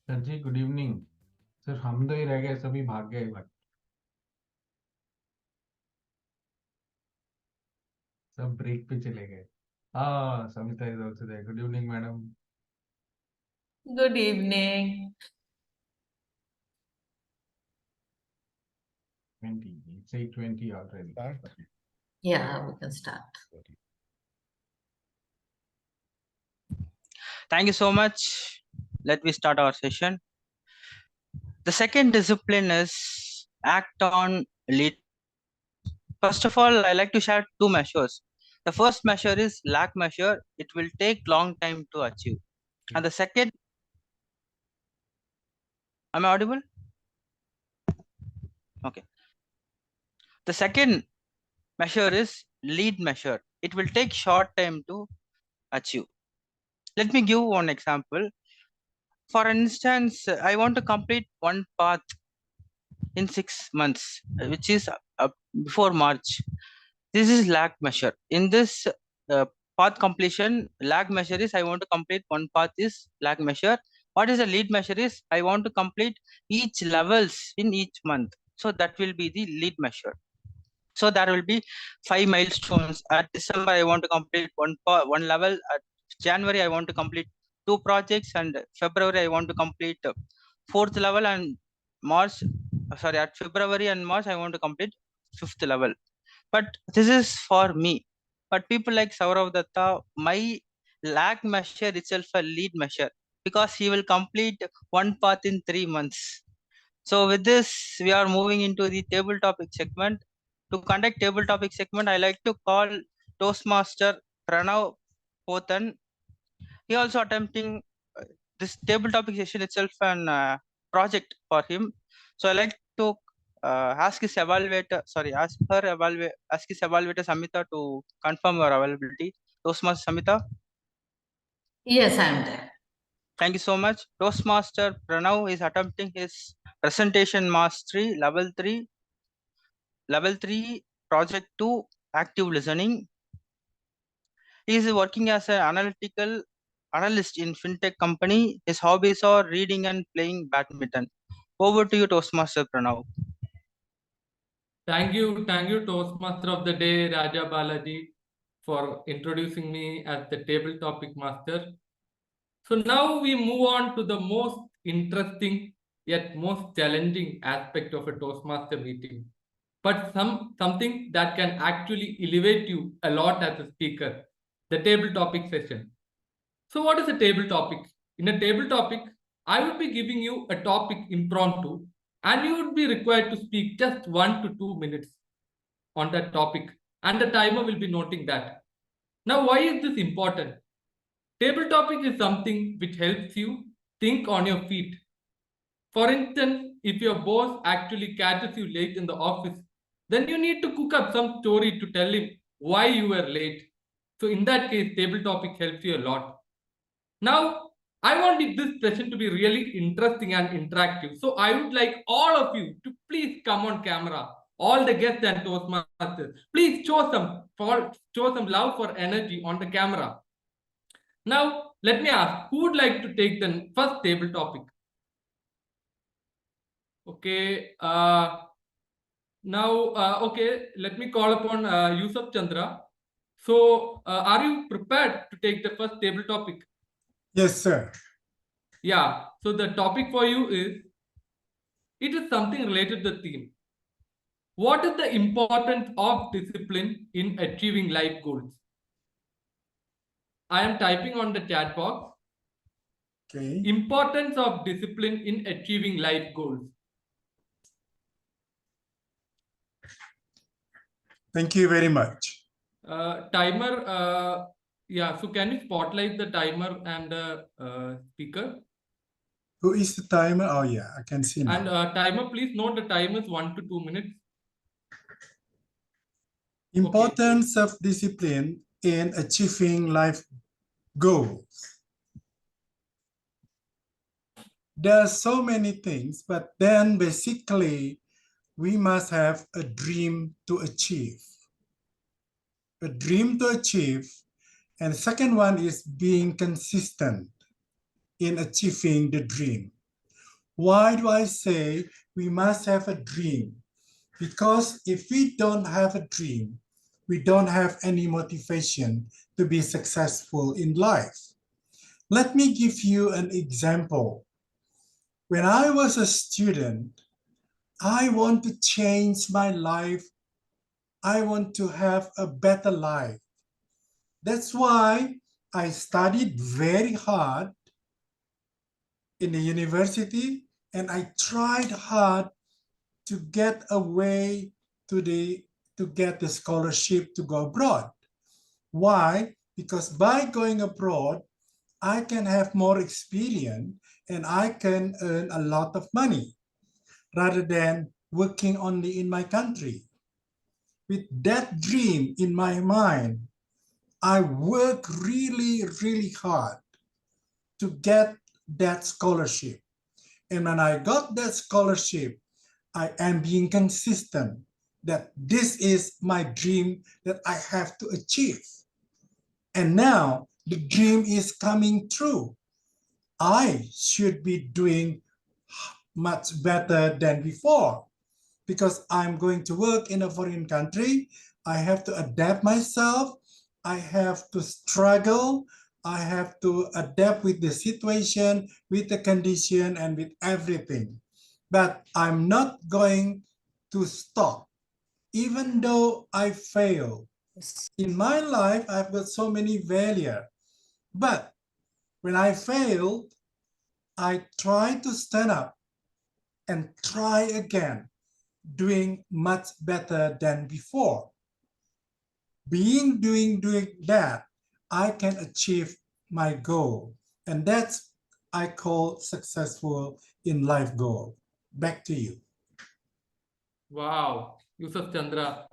Sir ji good evening. सिर्फ हम दो ही रह गए, सभी भाग गए but सब break पे चले गए। हाँ, Samita is also there. Good evening madam. Good evening. 20. It's 8:20 already. Yeah, we can start. Thank you so much. Let me start our session. The second discipline is act on lead. First of all, I like to share two measures. The first measure is lag measure. It will take long time to achieve. And the second, am I audible? Okay. The second measure is lead measure. It will take short time to achieve. Let me give one example. For instance, I want to complete one path in 6 months, which is before March. This is lag measure. In this path completion, lag measure is I want to complete one path is lag measure. What is the lead measure is I want to complete each levels in each month. So that will be the lead measure. So there will be 5 milestones. At December, I want to complete one level. At January, I want to complete 2 projects, and February, I want to complete 4th level, and March, sorry, at February and March, I want to complete 5th level. But this is for me. But people like Sourav Dutta, my lag measure itself a lead measure because he will complete one path in 3 months. So with this, we are moving into the table topic segment. To conduct table topic segment, I like to call Toastmaster Pranav Pothan. He also attempting this table topic session itself an project for him. So I like to ask his evaluator, ask his evaluator Samita to confirm your availability. Toastmaster Samita. Yes, I am there. Thank you so much. Toastmaster Pranav is attempting his presentation mastery level 3 project 2 active listening. He is working as an analyst in fintech company. His hobbies are reading and playing badminton. Over to you, Toastmaster Pranav. Thank you, Toastmaster of the Day, Raja Balaji, for introducing me as the table topic master. So now we move on to the most interesting yet most challenging aspect of a Toastmaster meeting, but something that can actually elevate you a lot as a speaker, the table topic session. So what is a table topic? In a table topic, I would be giving you a topic impromptu, and you would be required to speak just 1 to 2 minutes on that topic, and the timer will be noting that. Now, why is this important? Table topic is something which helps you think on your feet. For instance, if your boss actually catches you late in the office, then you need to cook up some story to tell him why you were late. So in that case, table topic helps you a lot. Now, I want this session to be really interesting and interactive. So I would like all of you to please come on camera. All the guests and Toastmasters, please show some love for energy on the camera. Now, let me ask, who would like to take the first table topic? Okay. Okay, let me call upon Yusuf Chandra. So, are you prepared to take the first table topic? Yes, sir. Yeah. So the topic for you is, it is something related to the theme. What is the importance of discipline in achieving life goals? I am typing on the chat box. Okay. Importance of discipline in achieving life goals. Thank you very much. Timer, yeah, so can you spotlight the timer and the speaker? Who is the timer? Oh, yeah, I can see now. And timer, please note the time is 1 to 2 minutes. Importance of discipline in achieving life goals. There are so many things, but then basically we must have a dream to achieve. A dream to achieve. And the second one is being consistent in achieving the dream. Why do I say we must have a dream? Because if we don't have a dream, we don't have any motivation to be successful in life. Let me give you an example. When I was a student, I want to change my life. I want to have a better life. That's why I studied very hard in the university, and I tried hard to get away to get the scholarship to go abroad. Why? Because by going abroad, I can have more experience and I can earn a lot of money rather than working only in my country. With that dream in my mind, I work really, really hard to get that scholarship. And when I got that scholarship, I am being consistent that this is my dream that I have to achieve. And now the dream is coming true. I should be doing much better than before because I'm going to work in a foreign country. I have to adapt myself. I have to struggle. I have to adapt with the situation, with the condition, and with everything. But I'm not going to stop, even though I fail. In my life, I've got so many failures. But when I failed, I try to stand up and try again, doing much better than before. Doing that, I can achieve my goal. And that's I call successful in life goal. Back to you. Wow, Yusuf Chandra.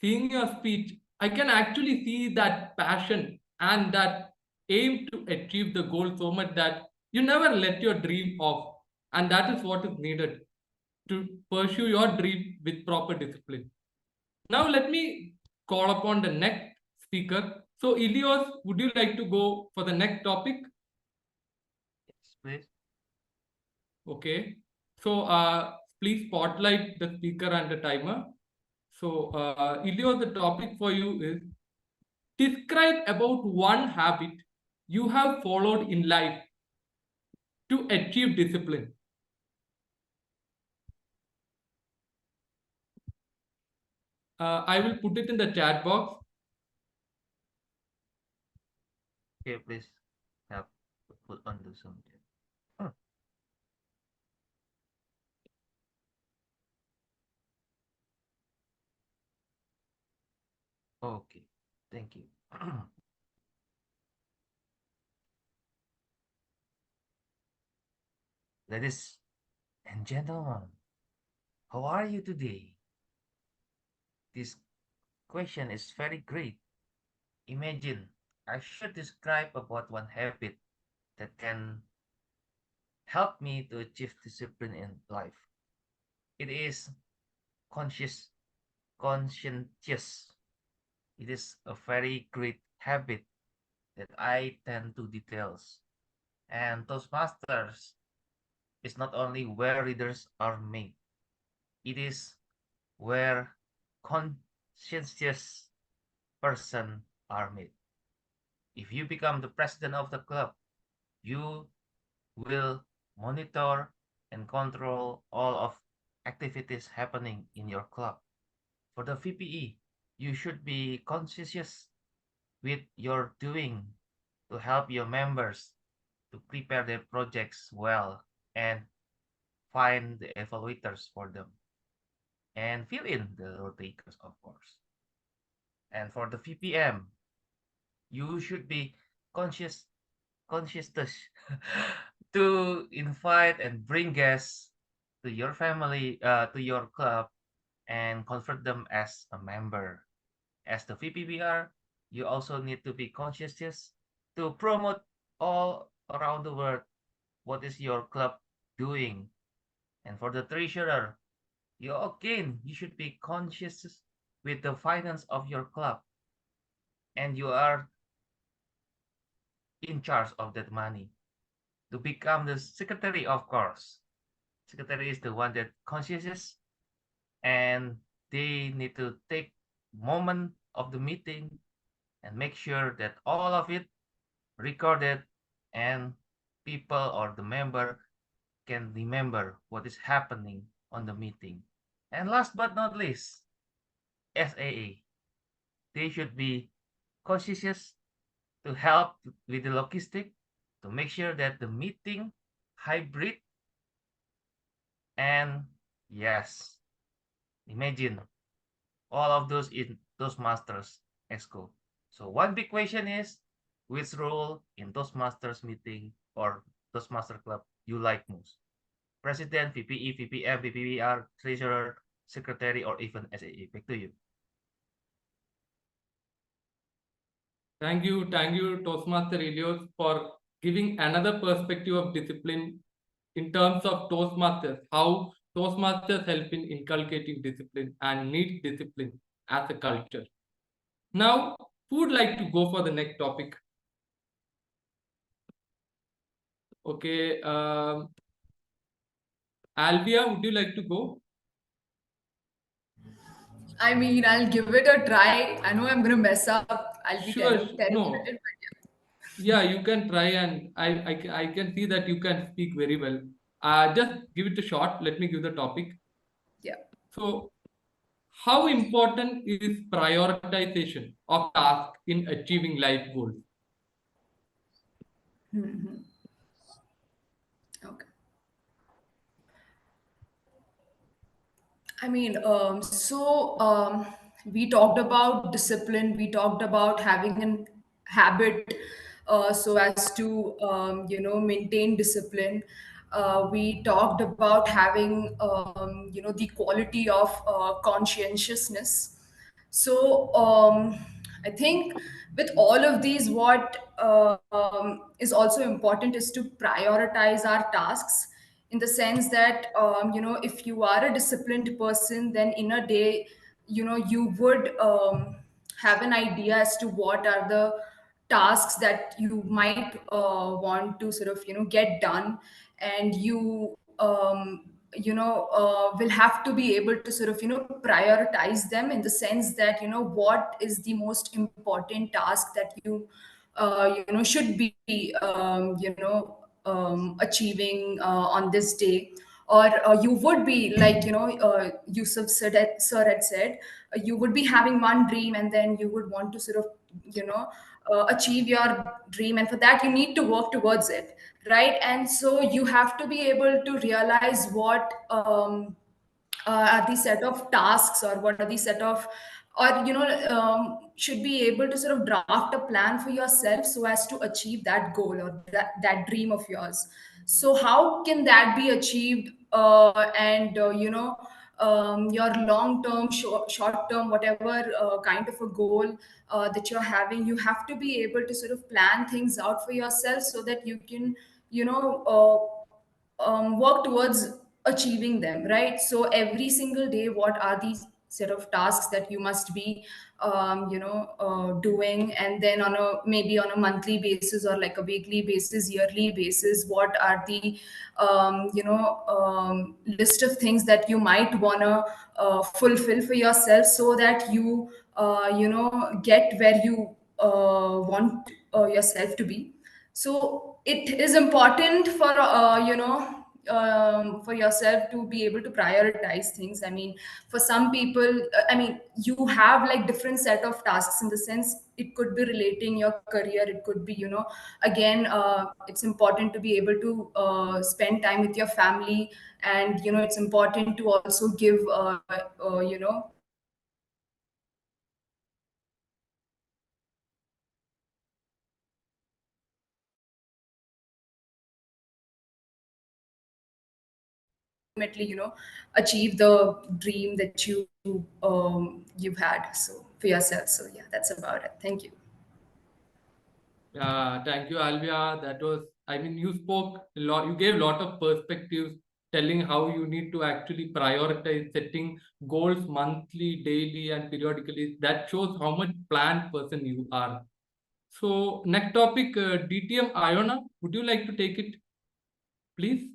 Seeing your speech, I can actually see that passion and that aim to achieve the goal so much that you never let your dream off. And that is what is needed to pursue your dream with proper discipline. Now, let me call upon the next speaker. So, Ilios, would you like to go for the next topic? Yes, please. Okay. So, please spotlight the speaker and the timer. So, Ilios, the topic for you is describe about one habit you have followed in life to achieve discipline. I will put it in the chat box. Okay, please have to put on the Zoom. Okay, thank you. Ladies and gentlemen, how are you today? This question is very great. Imagine I should describe about one habit that can help me to achieve discipline in life. It is conscientious. It is a very great habit that I tend to details. And Toastmasters is not only where readers are made, it is where conscientious person are made. If you become the president of the club, you will monitor and control all of activities happening in your club. For the VPE, you should be conscientious with your doing to help your members to prepare their projects well and find the evaluators for them and fill in the rotators, of course. And for the VPM, you should be conscious to invite and bring guests to your family, to your club, and convert them as a member. As the VPBR, you also need to be conscious to promote all around the world what is your club doing. And for the treasurer, you should be conscious with the finance of your club, and you are in charge of that money. To become the secretary, of course, Secretary is the one that conscious, and they need to take moment of the meeting and make sure that all of it recorded and people or the member can remember what is happening on the meeting. And last but not least, SAA. They should be conscious to help with the logistic to make sure that the meeting hybrid. And yes, imagine all of those in Toastmasters Exco. So one big question is, which role in Toastmasters meeting or Toastmaster Club you like most? President, VPE, VPM, VPBR, Treasurer, Secretary, or even SAE? Back to you. Thank you, Toastmaster Elios, for giving another perspective of discipline in terms of Toastmasters, how Toastmasters help in inculcating discipline and need discipline as a culture. Now, who would like to go for the next topic? Okay, Alvia, would you like to go? I mean, I'll give it a try. I know I'm going to mess up. I'll be Sure, terrible no. at it, but Yeah, you can try, and I can see that you can speak very well. Just give it a shot. Let me give the topic. yeah. So, how important is prioritization of tasks in achieving life goals? Mhm. Okay. I mean, we talked about discipline. We talked about having an habit so as to, maintain discipline. We talked about having, the quality of conscientiousness. So I think with all of these, what is also important is to prioritize our tasks in the sense that if you are a disciplined person, then in a day you would have an idea as to what are the tasks that you might want to sort of get done, and you will have to be able to sort of prioritize them in the sense that what is the most important task that you should be achieving on this day. Or you would be like Yusuf sir had said, you would be having one dream and then you would want to sort of achieve your dream, and for that you need to work towards it, right? And so you have to be able to realize what are these set of tasks, or what are these set of, or should be able to sort of draft a plan for yourself so as to achieve that goal or that dream of yours. So how can that be achieved? And your long term, short term, whatever kind of a goal that you're having, you have to be able to sort of plan things out for yourself so that you can work towards achieving them, right? So every single day, what are these set of tasks that you must be doing, and then on a maybe on a monthly basis or like a weekly basis, yearly basis, what are the list of things that you might want to fulfill for yourself so that you get where you want yourself to be. So it is important for for yourself to be able to prioritize things. I mean, for some people, I mean, you have like different set of tasks, in the sense it could be relating your career, it could be again it's important to be able to spend time with your family, and it's important to also give ultimately achieve the dream that you've had so for yourself. So yeah, that's about it. Thank you. Yeah, thank you, Alvia. That was, I mean, you spoke a lot, you gave a lot of perspectives telling how you need to actually prioritize setting goals monthly, daily, and periodically. That shows how much planned person you are. So, next topic, DTM Iona, would you like to take it, please?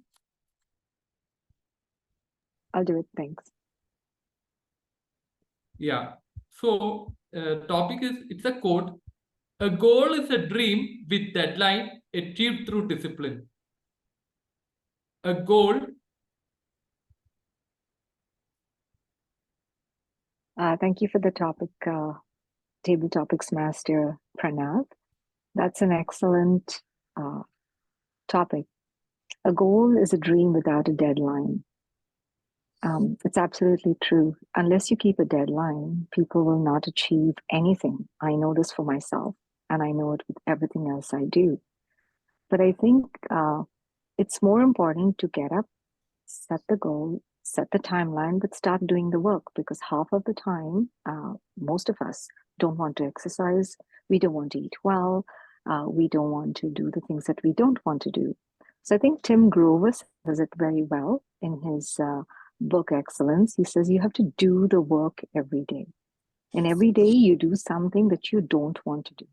I'll do it. Thanks. Yeah. So topic is, it's a quote. A goal is a dream with deadline achieved through discipline. A goal. Thank you for the topic, Table Topics Master Pranav. That's an excellent topic. A goal is a dream without a deadline. It's absolutely true. Unless you keep a deadline, people will not achieve anything. I know this for myself, and I know it with everything else I do. But I think it's more important to get up, set the goal, set the timeline, but start doing the work, because half of the time, most of us don't want to exercise. We don't want to eat well. We don't want to do the things that we don't want to do. So I think Tim Grover says it very well in his book Excellence. He says you have to do the work every day. And every day you do something that you don't want to do.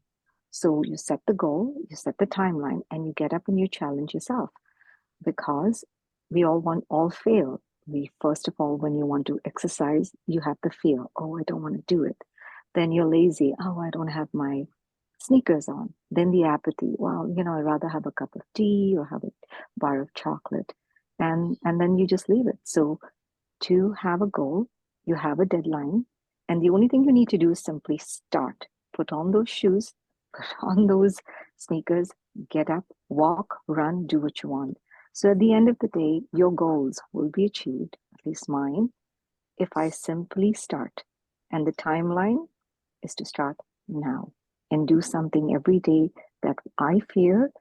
So you set the goal, you set the timeline, and you get up and you challenge yourself, because we all fail. First of all, when you want to exercise, you have the fear. Oh, I don't want to do it. Then you're lazy. Oh, I don't have my sneakers on. Then the apathy. Well, I'd rather have a cup of tea or have a bar of chocolate. And then you just leave it. So to have a goal, you have a deadline, and the only thing you need to do is simply start. Put on those shoes, put on those sneakers, get up, walk, run, do what you want. So at the end of the day, your goals will be achieved, at least mine, if I simply start. And the timeline is to start now and do something every day that I fear,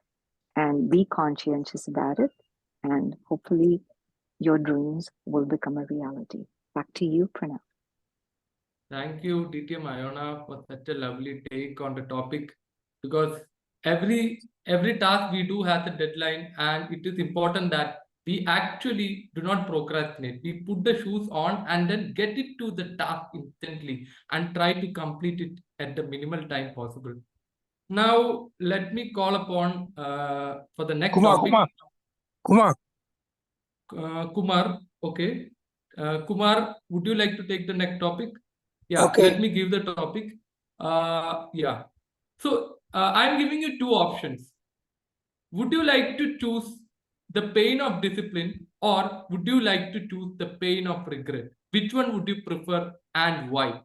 and be conscientious about it. And hopefully your dreams will become a reality. Back to you, Pranav. Thank you, DTM Iona, for such a lovely take on the topic, because every task we do has a deadline, and it is important that we actually do not procrastinate. We put the shoes on and then get it to the task instantly and try to complete it at the minimal time possible. Now, let me call upon for the next topic. Kumar, okay. Kumar, would you like to take the next topic? Yeah, Okay. let me give the topic. Yeah. So I'm giving you two options. Would you like to choose the pain of discipline, or would you like to choose the pain of regret? Which one would you prefer and why?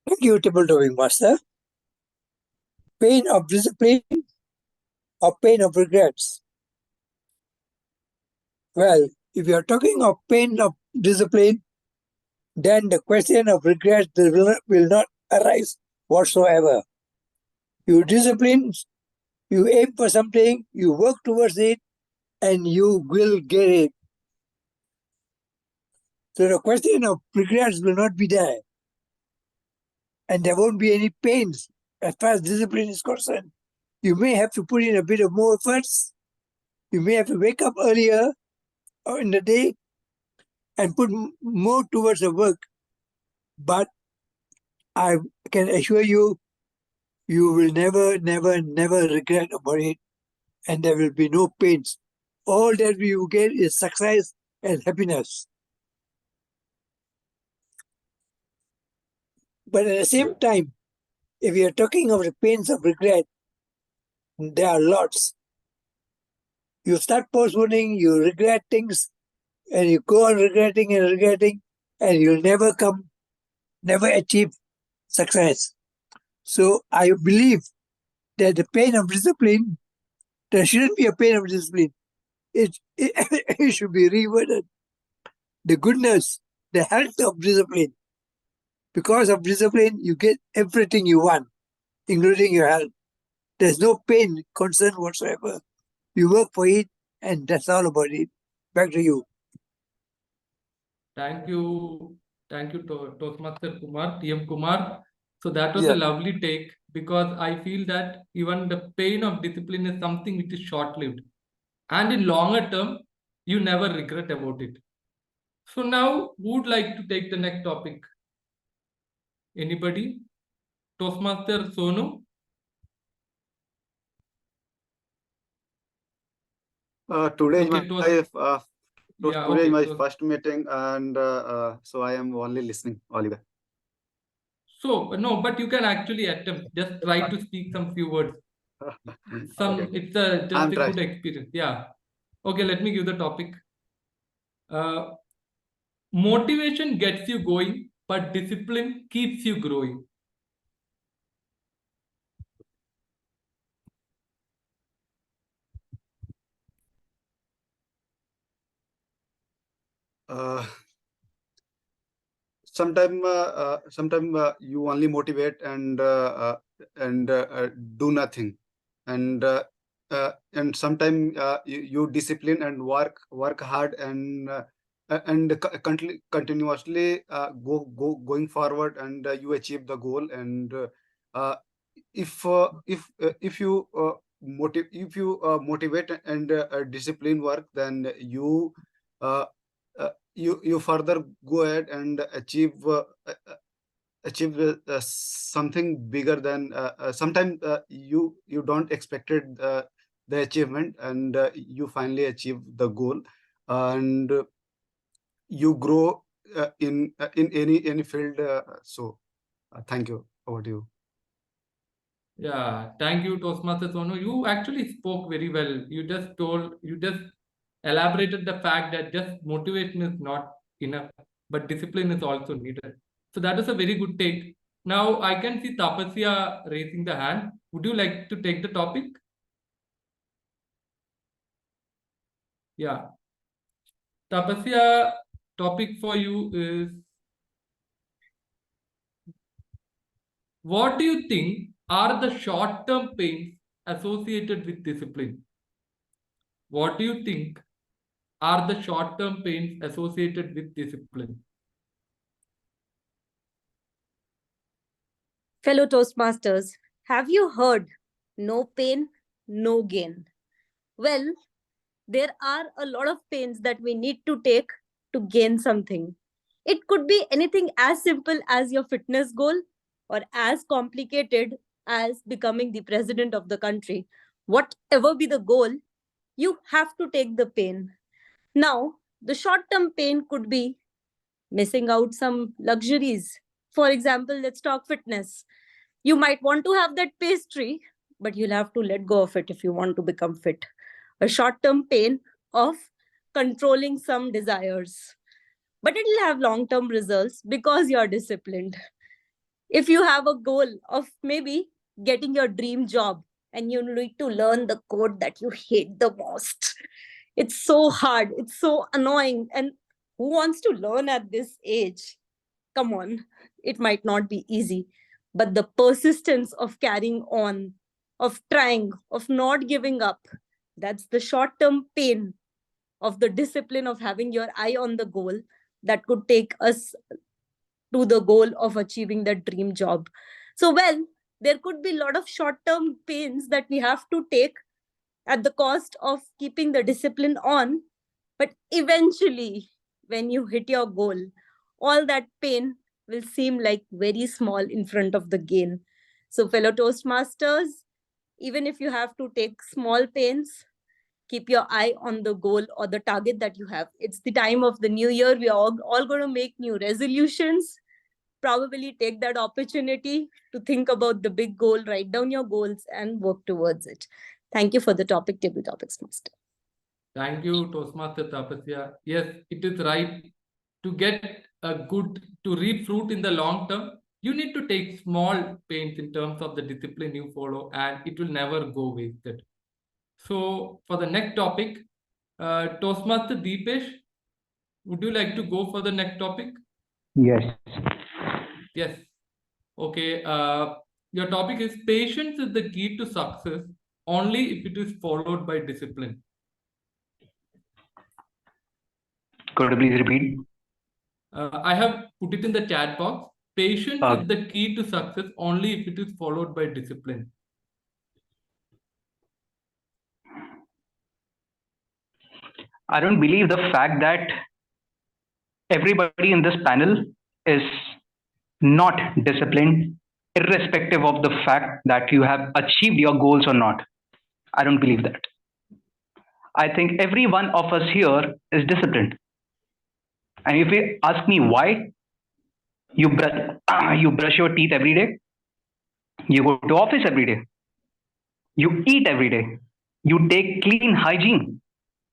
Thank you, Table Topic Master. Pain of discipline or pain of regrets? Well, if you are talking of pain of discipline, then the question of regret will not arise whatsoever. You discipline, you aim for something, you work towards it, and you will get it. So the question of regrets will not be there. And there won't be any pains as far as discipline is concerned. You may have to put in a bit of more efforts. You may have to wake up earlier or in the day and put more towards the work. But I can assure you, you will never regret about it, and there will be no pains. All that we will get is success and happiness. But at the same time, if we are talking of the pains of regret, there are lots. You start postponing, you regret things, and you go on regretting, and you'll never achieve success. So I believe that the pain of discipline, there shouldn't be a pain of discipline. It should be reworded. The goodness, the health of discipline. Because of discipline, you get everything you want, including your health. There's no pain, concern whatsoever. You work for it, and that's all about it. Back to you. Thank you, Toastmaster Kumar, TM Kumar. So that was a lovely take, because I feel that even the pain of discipline is something which is short-lived, and in longer term, you never regret about it. So now, who would like to take the next topic? Anybody? Toastmaster Sonu? Today is Okay, today is my it was. first meeting, and so I am only listening, Oliver. So no, but you can actually attempt. Just try to speak some few words. Okay. It's just I'm a trying. good experience. Yeah. Okay, let me give the topic. Motivation gets you going, but discipline keeps you growing. Sometime you only motivate and do nothing, and sometime you discipline and work hard and continuously going forward, and you achieve the goal. And if you motivate and discipline work, then you further go ahead and achieve something bigger than sometimes you don't expected the achievement, and you finally achieve the goal, and you grow in any field. Thank you. Over to you. Yeah, thank you, Toastmasters Ono. You actually spoke very well. You just elaborated the fact that just motivation is not enough, but discipline is also needed. So that is a very good take. Now I can see Tapasya raising the hand. Would you like to take the topic? Yeah. Tapasya, topic for you is, what do you think are the short-term pains associated with discipline? What do you think are the short-term pains associated with discipline? Fellow Toastmasters, have you heard no pain, no gain? Well, there are a lot of pains that we need to take to gain something. It could be anything as simple as your fitness goal or as complicated as becoming the president of the country. Whatever be the goal, you have to take the pain. Now, the short-term pain could be missing out some luxuries. For example, let's talk fitness. You might want to have that pastry, but you'll have to let go of it if you want to become fit. A short-term pain of controlling some desires. But it'll have long-term results because you're disciplined. If you have a goal of maybe getting your dream job and you need to learn the code that you hate the most, it's so hard, it's so annoying. And who wants to learn at this age? Come on, it might not be easy, but the persistence of carrying on, of trying, of not giving up, that's the short-term pain of the discipline of having your eye on the goal that could take us to the goal of achieving that dream job. So, well, there could be a lot of short-term pains that we have to take at the cost of keeping the discipline on. But eventually, when you hit your goal, all that pain will seem like very small in front of the gain. So, fellow Toastmasters, even if you have to take small pains, keep your eye on the goal or the target that you have. It's the time of the new year. We are all going to make new resolutions. Probably take that opportunity to think about the big goal, write down your goals and work towards it. Thank you for the topic, Table Topics Master. Thank you, Toastmaster Tapasya. Yes, it is right. To get to reap fruit in the long term, you need to take small pains in terms of the discipline you follow, and it will never go wasted. So for the next topic, Toastmaster Deepesh, would you like to go for the next topic? Yes. Yes. Okay. Your topic is patience is the key to success only if it is followed by discipline. Could you please repeat? I have put it in the chat box. Patience is the key to success only if it is followed by discipline. I don't believe the fact that everybody in this panel is not disciplined, irrespective of the fact that you have achieved your goals or not. I don't believe that. I think every one of us here is disciplined. And if you ask me why, you brush your teeth every day, you go to office every day, you eat every day, you take clean hygiene,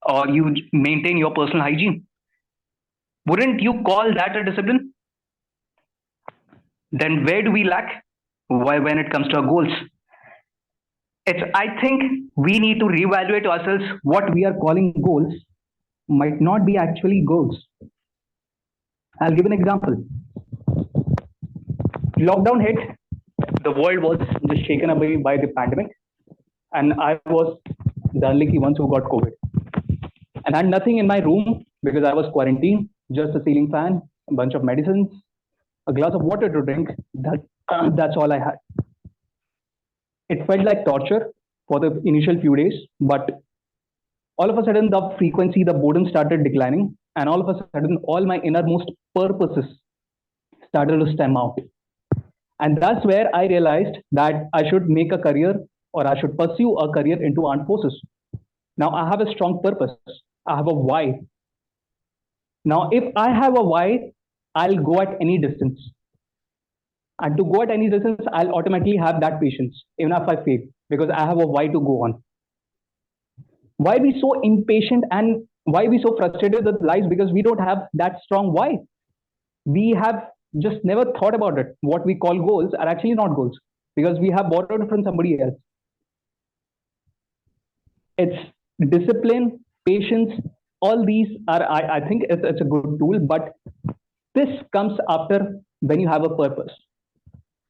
or you maintain your personal hygiene. Wouldn't you call that a discipline? Then where do we lack? Why, when it comes to our goals? I think we need to reevaluate ourselves. What we are calling goals might not be actually goals. I'll give an example. Lockdown hit, the world was just shaken away by the pandemic, and I was the unlucky ones who got COVID. And I had nothing in my room because I was quarantined, just a ceiling fan, a bunch of medicines, a glass of water to drink. That's all I had. It felt like torture for the initial few days, but all of a sudden the frequency, the boredom started declining, and all of a sudden all my innermost purposes started to stem out. And that's where I realized that I should make a career, or I should pursue a career into armed forces. Now I have a strong purpose. I have a why. Now, if I have a why, I'll go at any distance. And to go at any distance, I'll automatically have that patience, even if I fail, because I have a why to go on. Why be so impatient and why be so frustrated with life? Because we don't have that strong why. We have just never thought about it. What we call goals are actually not goals, because we have borrowed it from somebody else. It's discipline, patience, all these are, I think it's a good tool, but this comes after when you have a purpose.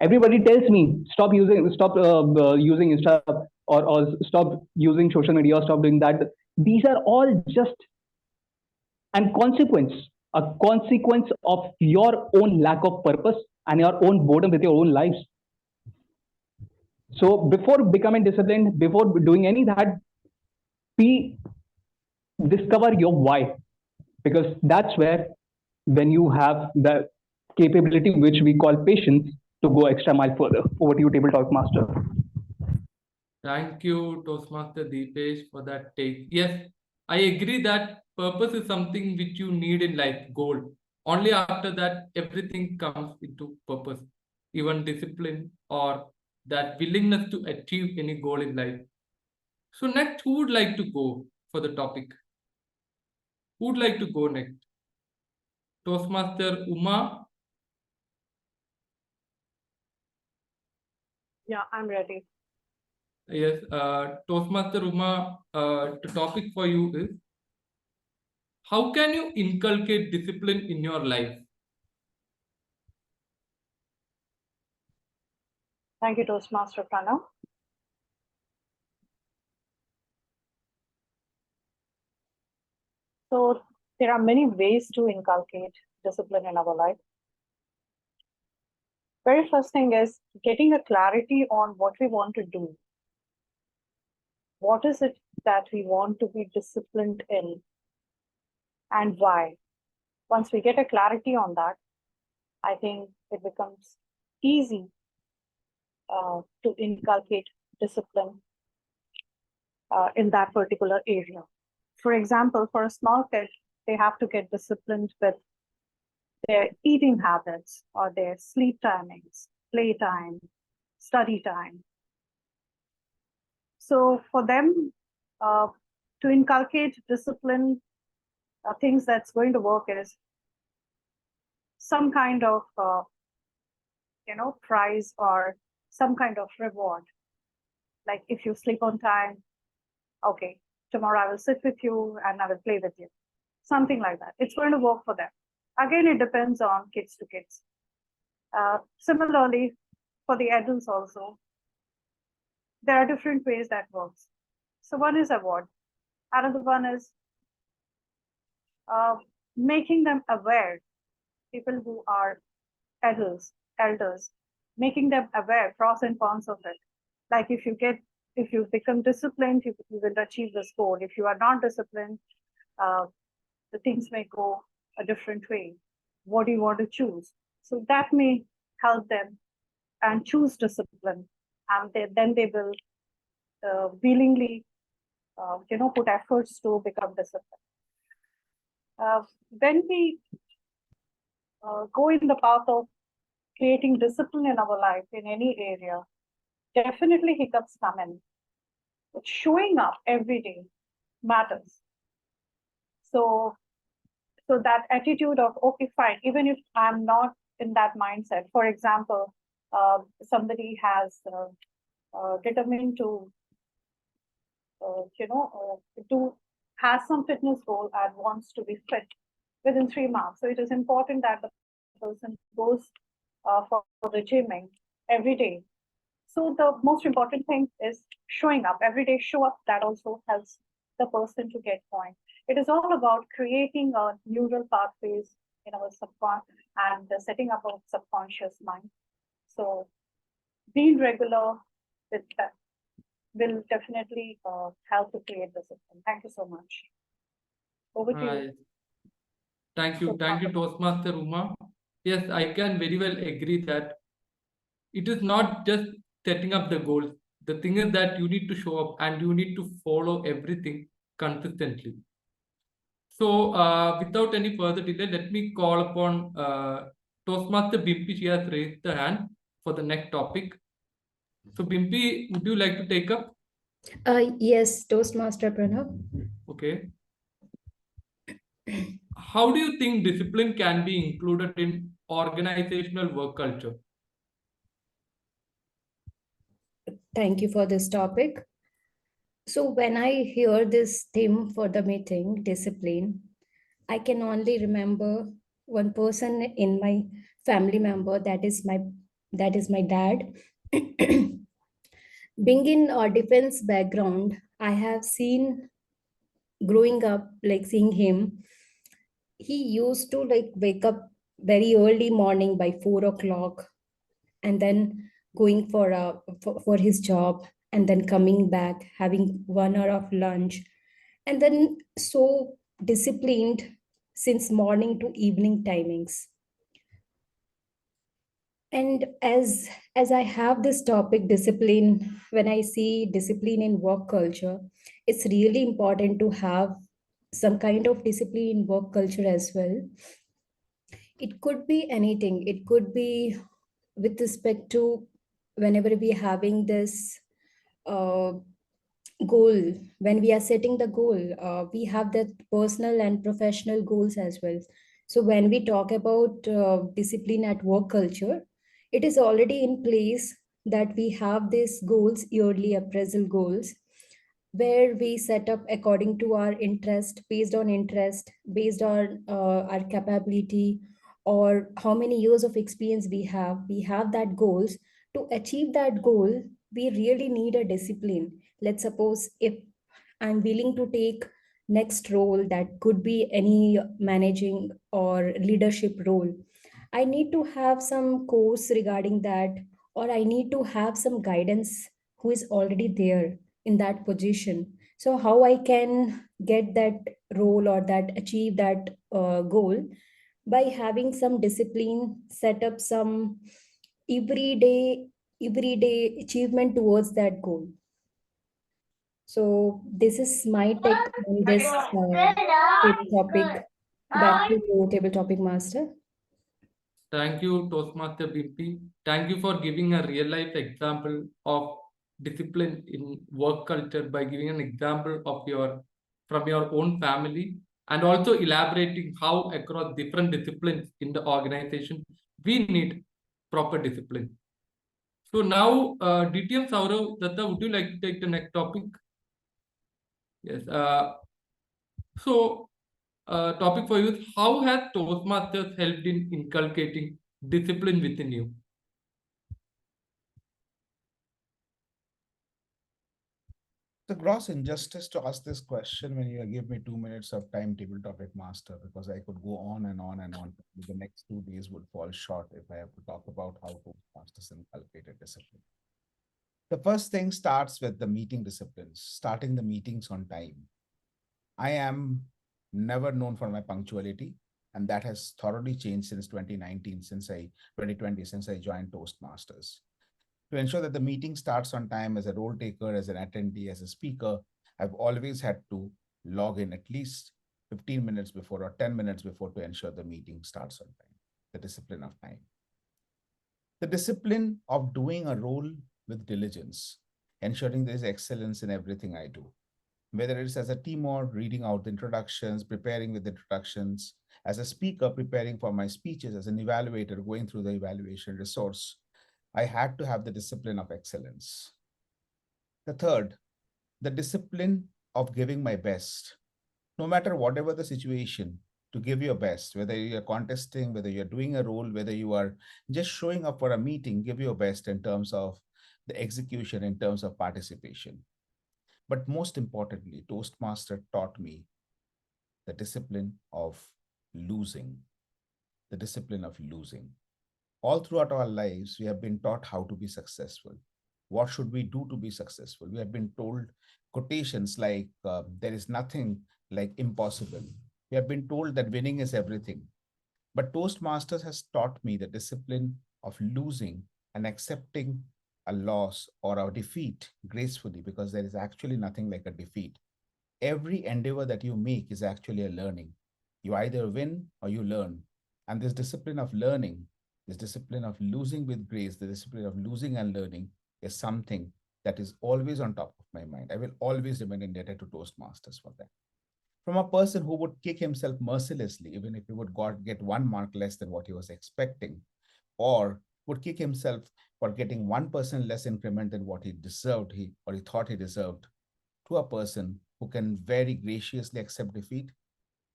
Everybody tells me, stop using Insta, or stop using social media, or stop doing that. These are all just a consequence of your own lack of purpose and your own boredom with your own lives. So before becoming disciplined, before doing any of that, discover your why, because that's where, when you have the capability which we call patience, to go extra mile further. Over to you, Tabletop Master. Thank you, Toastmaster Deepesh, for that take. Yes, I agree that purpose is something which you need in life, goal. Only after that, everything comes into purpose, even discipline or that willingness to achieve any goal in life. So next, who would like to go for the topic? Who would like to go next? Toastmaster Uma? Yeah, I'm ready. Yes, Toastmaster Uma, the topic for you is, how can you inculcate discipline in your life? Thank you, Toastmaster Pranav. So there are many ways to inculcate discipline in our life. Very first thing is getting a clarity on what we want to do. What is it that we want to be disciplined in and why? Once we get a clarity on that, I think it becomes easy to inculcate discipline in that particular area. For example, for a small kid, they have to get disciplined with their eating habits or their sleep timings, playtime, study time. So for them to inculcate discipline, things that's going to work is some kind of prize or some kind of reward. Like if you sleep on time, okay, tomorrow I will sit with you and I will play with you. Something like that. It's going to work for them. Again, it depends on kids to kids. Similarly, for the adults also, there are different ways that works. So one is award. Another one is making them aware, people who are elders, making them aware, pros and cons of it. Like if you become disciplined, you will achieve this goal. If you are not disciplined, the things may go a different way. What do you want to choose? So that may help them and choose discipline. And then they will willingly put efforts to become disciplined. When we go in the path of creating discipline in our life in any area, definitely hiccups come in. But showing up every day matters. So that attitude of, okay, fine, even if I'm not in that mindset. For example, somebody has determined to, to has some fitness goal and wants to be fit within 3 months. So it is important that the person goes for the gymming every day. So the most important thing is showing up every day. Show up. That also helps the person to get going. It is all about creating a neural pathways in our subconscious and setting up a subconscious mind. So being regular with that will definitely help to create discipline. Thank you so much. Over to you. Thank you, Toastmaster Uma. Yes, I can very well agree that it is not just setting up the goals. The thing is that you need to show up and you need to follow everything consistently. So without any further delay, let me call upon Toastmaster Bimpy. She has raised the hand for the next topic. So Bimpy, would you like to take up? Yes, Toastmaster Pranav. Okay. How do you think discipline can be included in organizational work culture? Thank you for this topic. So when I hear this theme for the meeting, discipline, I can only remember one person in my family member, that is my dad. Being in a defense background, I have seen growing up, like seeing him, he used to like wake up very early morning by 4 o'clock and then going for his job and then coming back, having 1 hour of lunch, and then so disciplined since morning to evening timings. And as I have this topic, discipline, when I see discipline in work culture, it's really important to have some kind of discipline in work culture as well. It could be anything. It could be with respect to whenever we are having this goal, when we are setting the goal, we have that personal and professional goals as well. So when we talk about discipline at work culture, it is already in place that we have these goals, yearly appraisal goals, where we set up according to our interest, based on our capability, or how many years of experience we have that goals. To achieve that goal, we really need a discipline. Let's suppose if I'm willing to take next role, that could be any managing or leadership role, I need to have some course regarding that, or I need to have some guidance who is already there in that position. So how I can get that role or that achieve that goal, by having some discipline, set up some everyday achievement towards that goal. So this is my take on this table topic. Back to you, table topic master. Thank you, Toastmaster Bimpy. Thank you for giving a real life example of discipline in work culture by giving an example of from your own family, and also elaborating how across different disciplines in the organization we need proper discipline. So now, DTM Sourav Dutta, would you like to take the next topic? Yes. Topic for you is, how has Toastmasters helped in inculcating discipline within you? The gross injustice to ask this question when you give me 2 minutes of time, table topic master, because I could go on and on and on. The next 2 days would fall short if I have to talk about how Toastmasters inculcated discipline. The first thing starts with the meeting disciplines, starting the meetings on time. I am never known for my punctuality, and that has thoroughly changed since 2020, since I joined Toastmasters. To ensure that the meeting starts on time, as a role taker, as an attendee, as a speaker, I've always had to log in at least 15 minutes before or 10 minutes before to ensure the meeting starts on time. The discipline of time. The discipline of doing a role with diligence, ensuring there is excellence in everything I do. Whether it's as a TMOD, reading out the introductions, preparing with introductions, as a speaker, preparing for my speeches, as an evaluator, going through the evaluation resource, I had to have the discipline of excellence. The third, the discipline of giving my best, no matter whatever the situation, to give your best, whether you're contesting, whether you're doing a role, whether you are just showing up for a meeting, give your best in terms of the execution, in terms of participation. But most importantly, Toastmaster taught me the discipline of losing, the discipline of losing. All throughout our lives, we have been taught how to be successful. What should we do to be successful? We have been told quotations like, there is nothing like impossible. We have been told that winning is everything. But Toastmasters has taught me the discipline of losing and accepting a loss or a defeat gracefully, because there is actually nothing like a defeat. Every endeavor that you make is actually a learning. You either win or you learn. And this discipline of learning, this discipline of losing with grace, the discipline of losing and learning is something that is always on top of my mind. I will always remain indebted to Toastmasters for that. From a person who would kick himself mercilessly, even if he would get 1 mark less than what he was expecting, or would kick himself for getting 1% less increment than what he deserved, or he thought he deserved, to a person who can very graciously accept defeat,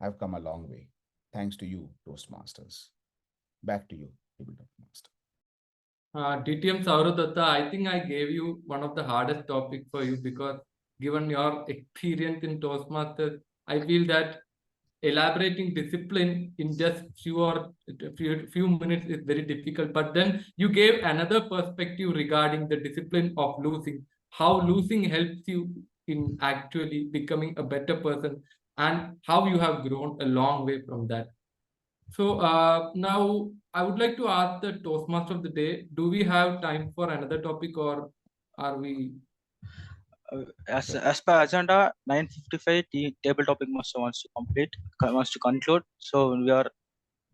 I've come a long way. Thanks to you, Toastmasters. Back to you, Tabletop Master. TTM Sourav Dutta, I think I gave you one of the hardest topics for you, because given your experience in Toastmasters, I feel that elaborating discipline in just few minutes is very difficult. But then you gave another perspective regarding the discipline of losing, how losing helps you in actually becoming a better person, and how you have grown a long way from that. So now I would like to ask the Toastmaster of the day, do we have time for another topic, or are we? As per agenda, 9:55, the table topic master wants to conclude. So we are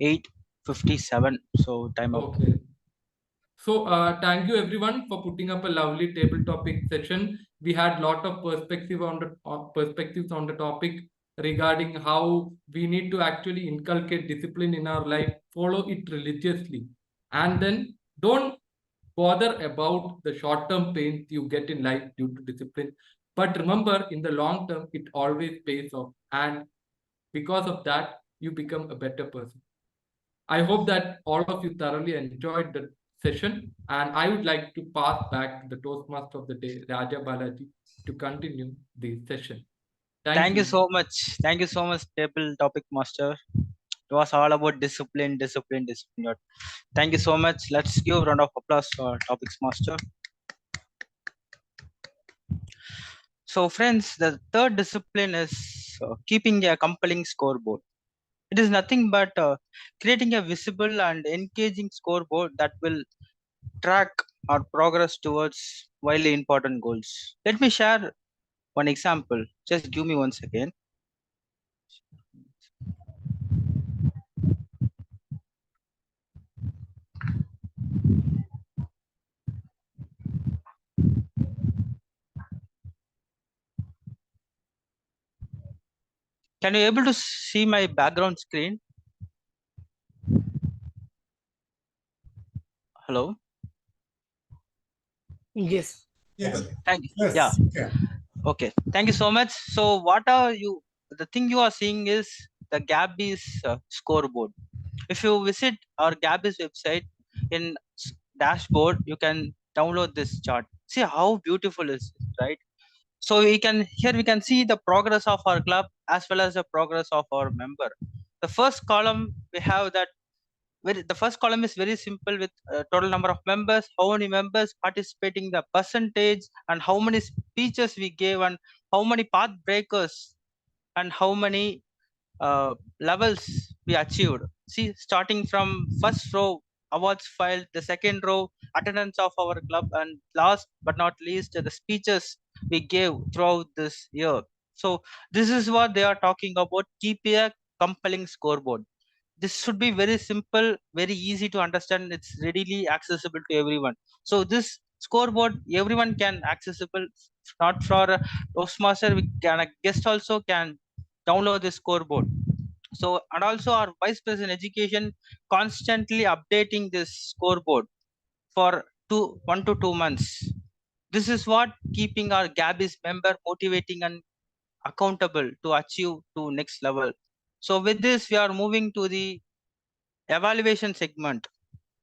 8:57. So time up. Okay. So thank you everyone for putting up a lovely table topic session. We had a lot of perspectives on the topic regarding how we need to actually inculcate discipline in our life, follow it religiously, and then don't bother about the short-term pains you get in life due to discipline. But remember, in the long term, it always pays off. And because of that, you become a better person. I hope that all of you thoroughly enjoyed the session. And I would like to pass back to the Toastmaster of the day, Raja Balaji, to continue the session. Thank you so much. Thank you so much, table topic master. It was all about discipline. Thank you so much. Let's give a round of applause for topics master. So friends, the third discipline is keeping a compelling scoreboard. It is nothing but creating a visible and engaging scoreboard that will track our progress towards widely important goals. Let me share one example. Just give me 1 second. Can you able to see my background screen? Hello? Yes. Thank you. Yeah. Okay. Thank you so much. So what are you, the thing you are seeing is the Gabbys scoreboard. If you visit our Gabbys website, in dashboard, you can download this chart. See how beautiful is it, right? So we can see the progress of our club as well as the progress of our member. The first column we have that the first column is very simple with total number of members, how many members participating, the percentage, and how many speeches we gave, and how many path breakers, and how many levels we achieved. See, starting from first row, awards filed, the second row, attendance of our club, and last but not least, the speeches we gave throughout this year. So this is what they are talking about. Keep a compelling scoreboard. This should be very simple, very easy to understand. It's readily accessible to everyone. So this scoreboard, everyone can accessible, not for a Toastmaster. We can, a guest also can download this scoreboard. So, and also our Vice President Education constantly updating this scoreboard for 1 to 2 months. This is what keeping our Gabbys member motivating and accountable to achieve to next level. So with this, we are moving to the evaluation segment.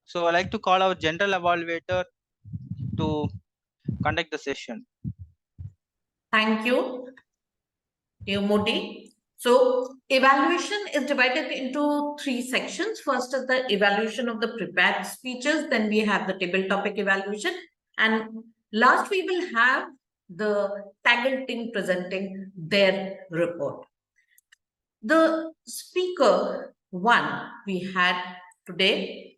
So I like to call our general evaluator to conduct the session. Thank you, TMOD. So evaluation is divided into 3 sections. First is the evaluation of the prepared speeches. Then we have the table topic evaluation. And last we will have the taggled team presenting their report. The speaker 1 we had today,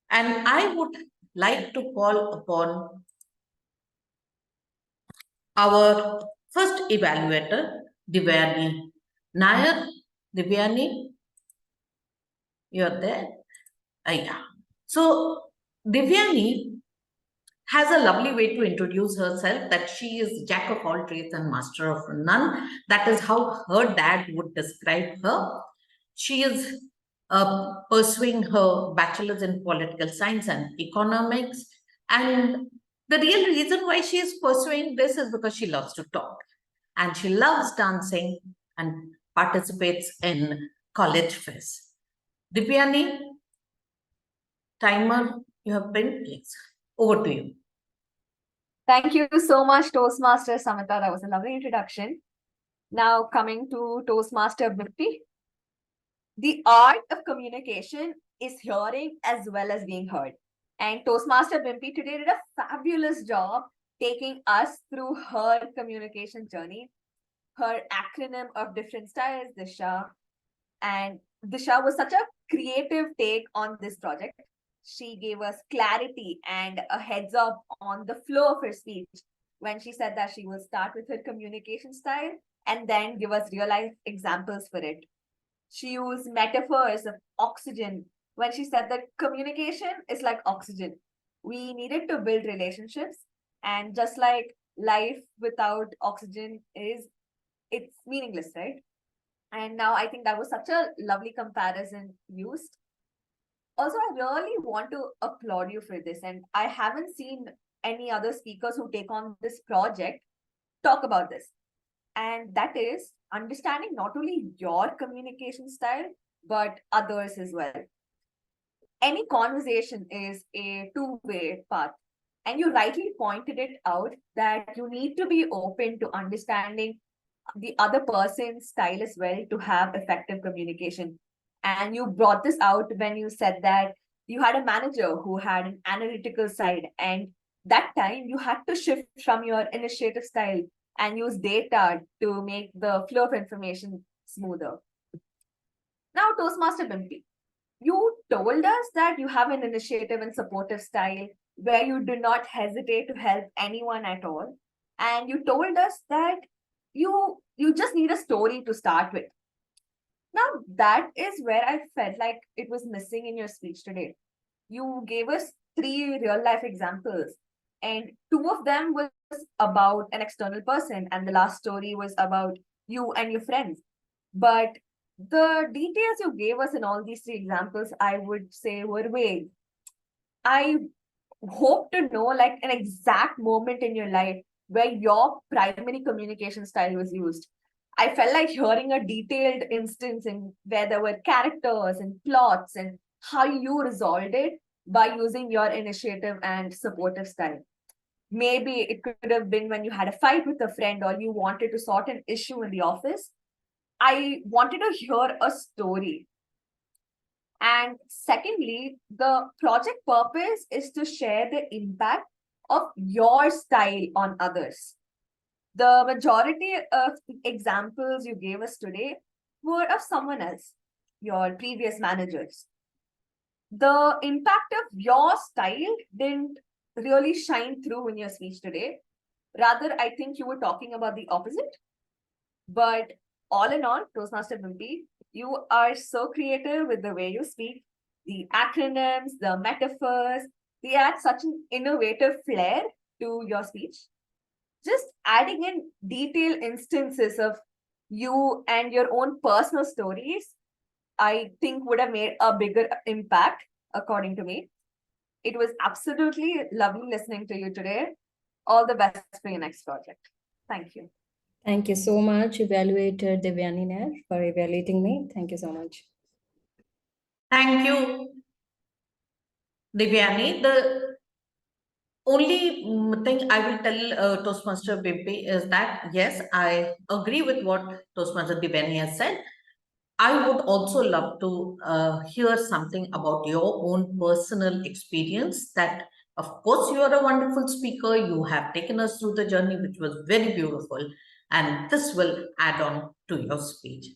and I would like to call upon our first evaluator, Devayani. Nair, Devayani, you're there? Yeah. So Devayani has a lovely way to introduce herself, that she is jack of all trades and master of none. That is how her dad would describe her. She is pursuing her bachelor's in political science and economics. And the real reason why she is pursuing this is because she loves to talk. And she loves dancing and participates in college fest. Devayani, timer you have been placed. Over to you. Thank you so much, Toastmaster Samita. That was a lovely introduction. Now coming to Toastmaster Bimpy. The art of communication is hearing as well as being heard. And Toastmaster Bimpy today did a fabulous job taking us through her communication journey, her acronym of different styles, Disha. And Disha was such a creative take on this project. She gave us clarity and a heads up on the flow of her speech when she said that she will start with her communication style and then give us real life examples for it. She used metaphors of oxygen when she said that communication is like oxygen. We needed to build relationships, and just like life without oxygen it's meaningless, right? And now I think that was such a lovely comparison used. Also, I really want to applaud you for this, and I haven't seen any other speakers who take on this project talk about this. And that is understanding not only your communication style, but others as well. Any conversation is a two-way path. And you rightly pointed it out that you need to be open to understanding the other person's style as well to have effective communication. And you brought this out when you said that you had a manager who had an analytical side, and that time you had to shift from your initiative style and use data to make the flow of information smoother. Now, Toastmaster Bimpy, you told us that you have an initiative and supportive style where you do not hesitate to help anyone at all. And you told us that you just need a story to start with. Now, that is where I felt like it was missing in your speech today. You gave us 3 real-life examples, and 2 of them was about an external person, and the last story was about you and your friends. But the details you gave us in all these 3 examples, I would say, were vague. I hope to know like an exact moment in your life where your primary communication style was used. I felt like hearing a detailed instance in where there were characters and plots and how you resolved it by using your initiative and supportive style. Maybe it could have been when you had a fight with a friend or you wanted to sort an issue in the office. I wanted to hear a story. And secondly, the project purpose is to share the impact of your style on others. The majority of examples you gave us today were of someone else, your previous managers. The impact of your style didn't really shine through in your speech today. Rather, I think you were talking about the opposite. But all in all, Toastmaster Bimpy, you are so creative with the way you speak, the acronyms, the metaphors. They add such an innovative flair to your speech. Just adding in detailed instances of you and your own personal stories, I think would have made a bigger impact, according to me. It was absolutely lovely listening to you today. All the best for your next project. Thank you. Thank you so much, Evaluator Devayani Nair, for evaluating me. Thank you so much. Thank you, Devayani. The only thing I will tell Toastmaster Bimpy is that, yes, I agree with what Toastmaster Devayani has said. I would also love to hear something about your own personal experience. That, of course, you are a wonderful speaker. You have taken us through the journey, which was very beautiful. And this will add on to your speech.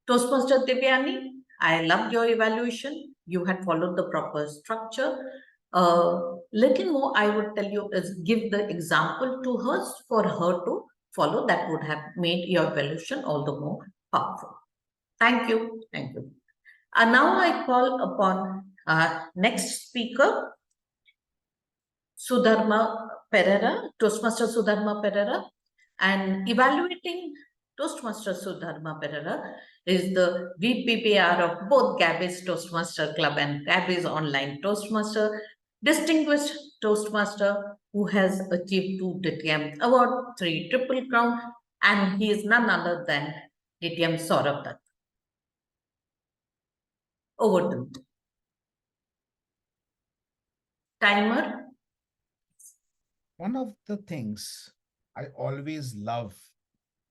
Toastmaster Devayani, I loved your evaluation. You had followed the proper structure. Little more I would tell you is give the example to her for her to follow. That would have made your evaluation all the more powerful. Thank you. Thank you. And now I call upon our next speaker, Sudharma Perera, Toastmaster Sudharma Perera. And evaluating Toastmaster Sudharma Perera is the VPPR of both Gabbys Toastmaster Club and Gabbys Online Toastmaster, distinguished Toastmaster who has achieved 2 TTM Award, 3 Triple Crown, and he is none other than TTM Sourav Dutta. Over to you. Timer. One of the things I always love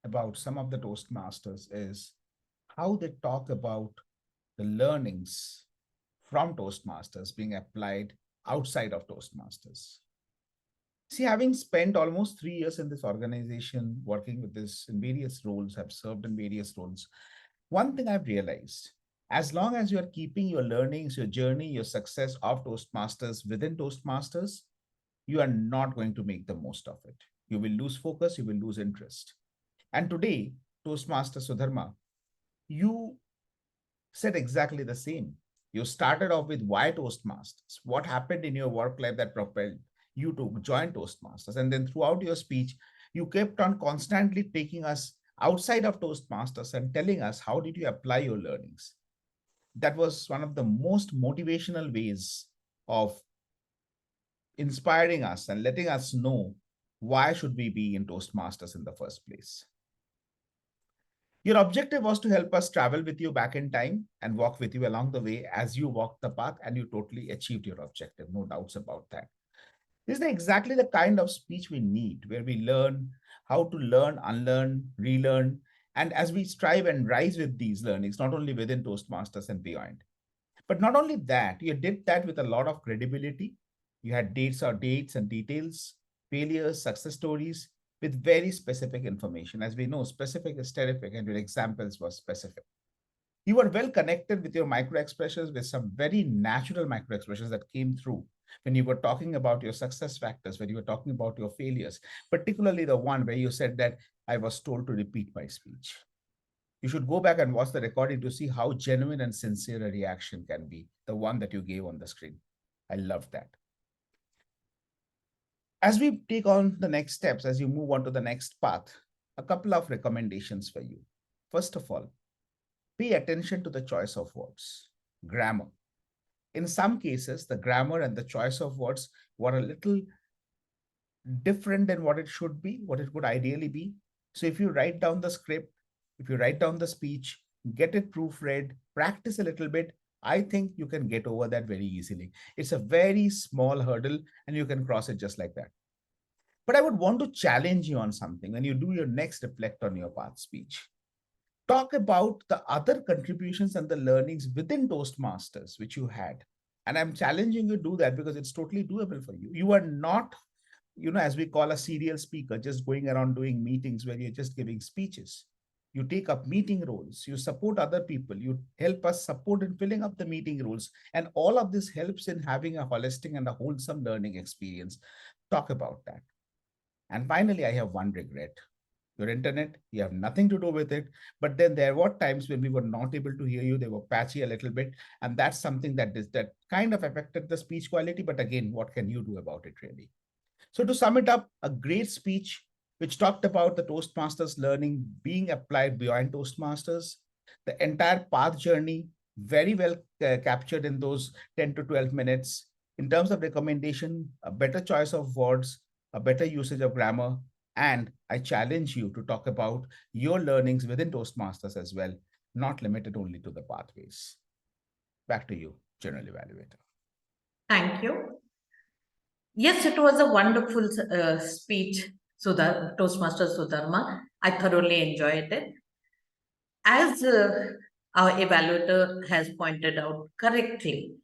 about some of the Toastmasters is how they talk about the learnings from Toastmasters being applied outside of Toastmasters. See, having spent almost 3 years in this organization, working with this in various roles, have served in various roles, one thing I've realized, as long as you're keeping your learnings, your journey, your success of Toastmasters within Toastmasters, you are not going to make the most of it. You will lose focus, you will lose interest. And today, Toastmaster Sudharma, you said exactly the same. You started off with why Toastmasters? What happened in your work life that propelled you to join Toastmasters? And then throughout your speech, you kept on constantly taking us outside of Toastmasters and telling us how did you apply your learnings. That was one of the most motivational ways of inspiring us and letting us know why should we be in Toastmasters in the first place. Your objective was to help us travel with you back in time and walk with you along the way as you walked the path, and you totally achieved your objective. No doubts about that. This is exactly the kind of speech we need, where we learn how to learn, unlearn, relearn, and as we strive and rise with these learnings, not only within Toastmasters and beyond. But not only that, you did that with a lot of credibility. You had dates and details, failures, success stories with very specific information. As we know, specific is terrific, and your examples were specific. You were well connected with your micro expressions, with some very natural micro expressions that came through when you were talking about your success factors, when you were talking about your failures, particularly the one where you said that I was told to repeat my speech. You should go back and watch the recording to see how genuine and sincere a reaction can be, the one that you gave on the screen. I love that. As we take on the next steps, as you move on to the next path, a couple of recommendations for you. First of all, pay attention to the choice of words, grammar. In some cases, the grammar and the choice of words were a little different than what it should be, what it would ideally be. So if you write down the script, if you write down the speech, get it proofread, practice a little bit, I think you can get over that very easily. It's a very small hurdle and you can cross it just like that. But I would want to challenge you on something when you do your next reflect on your path speech. Talk about the other contributions and the learnings within Toastmasters which you had. And I'm challenging you to do that because it's totally doable for you. You are not, as we call a serial speaker, just going around doing meetings where you're just giving speeches. You take up meeting roles, you support other people, you help us support in filling up the meeting roles. And all of this helps in having a holistic and a wholesome learning experience. Talk about that. And finally, I have one regret. Your internet, you have nothing to do with it. But then there were times when we were not able to hear you. They were patchy a little bit. And that's something that kind of affected the speech quality. But again, what can you do about it really? So to sum it up, a great speech which talked about the Toastmasters learning being applied beyond Toastmasters, the entire path journey, very well captured in those 10 to 12 minutes. In terms of recommendation, a better choice of words, a better usage of grammar, and I challenge you to talk about your learnings within Toastmasters as well, not limited only to the pathways. Back to you, General Evaluator. Thank you. Yes, it was a wonderful speech, Toastmaster Sudharma. I thoroughly enjoyed it. As our evaluator has pointed out correctly,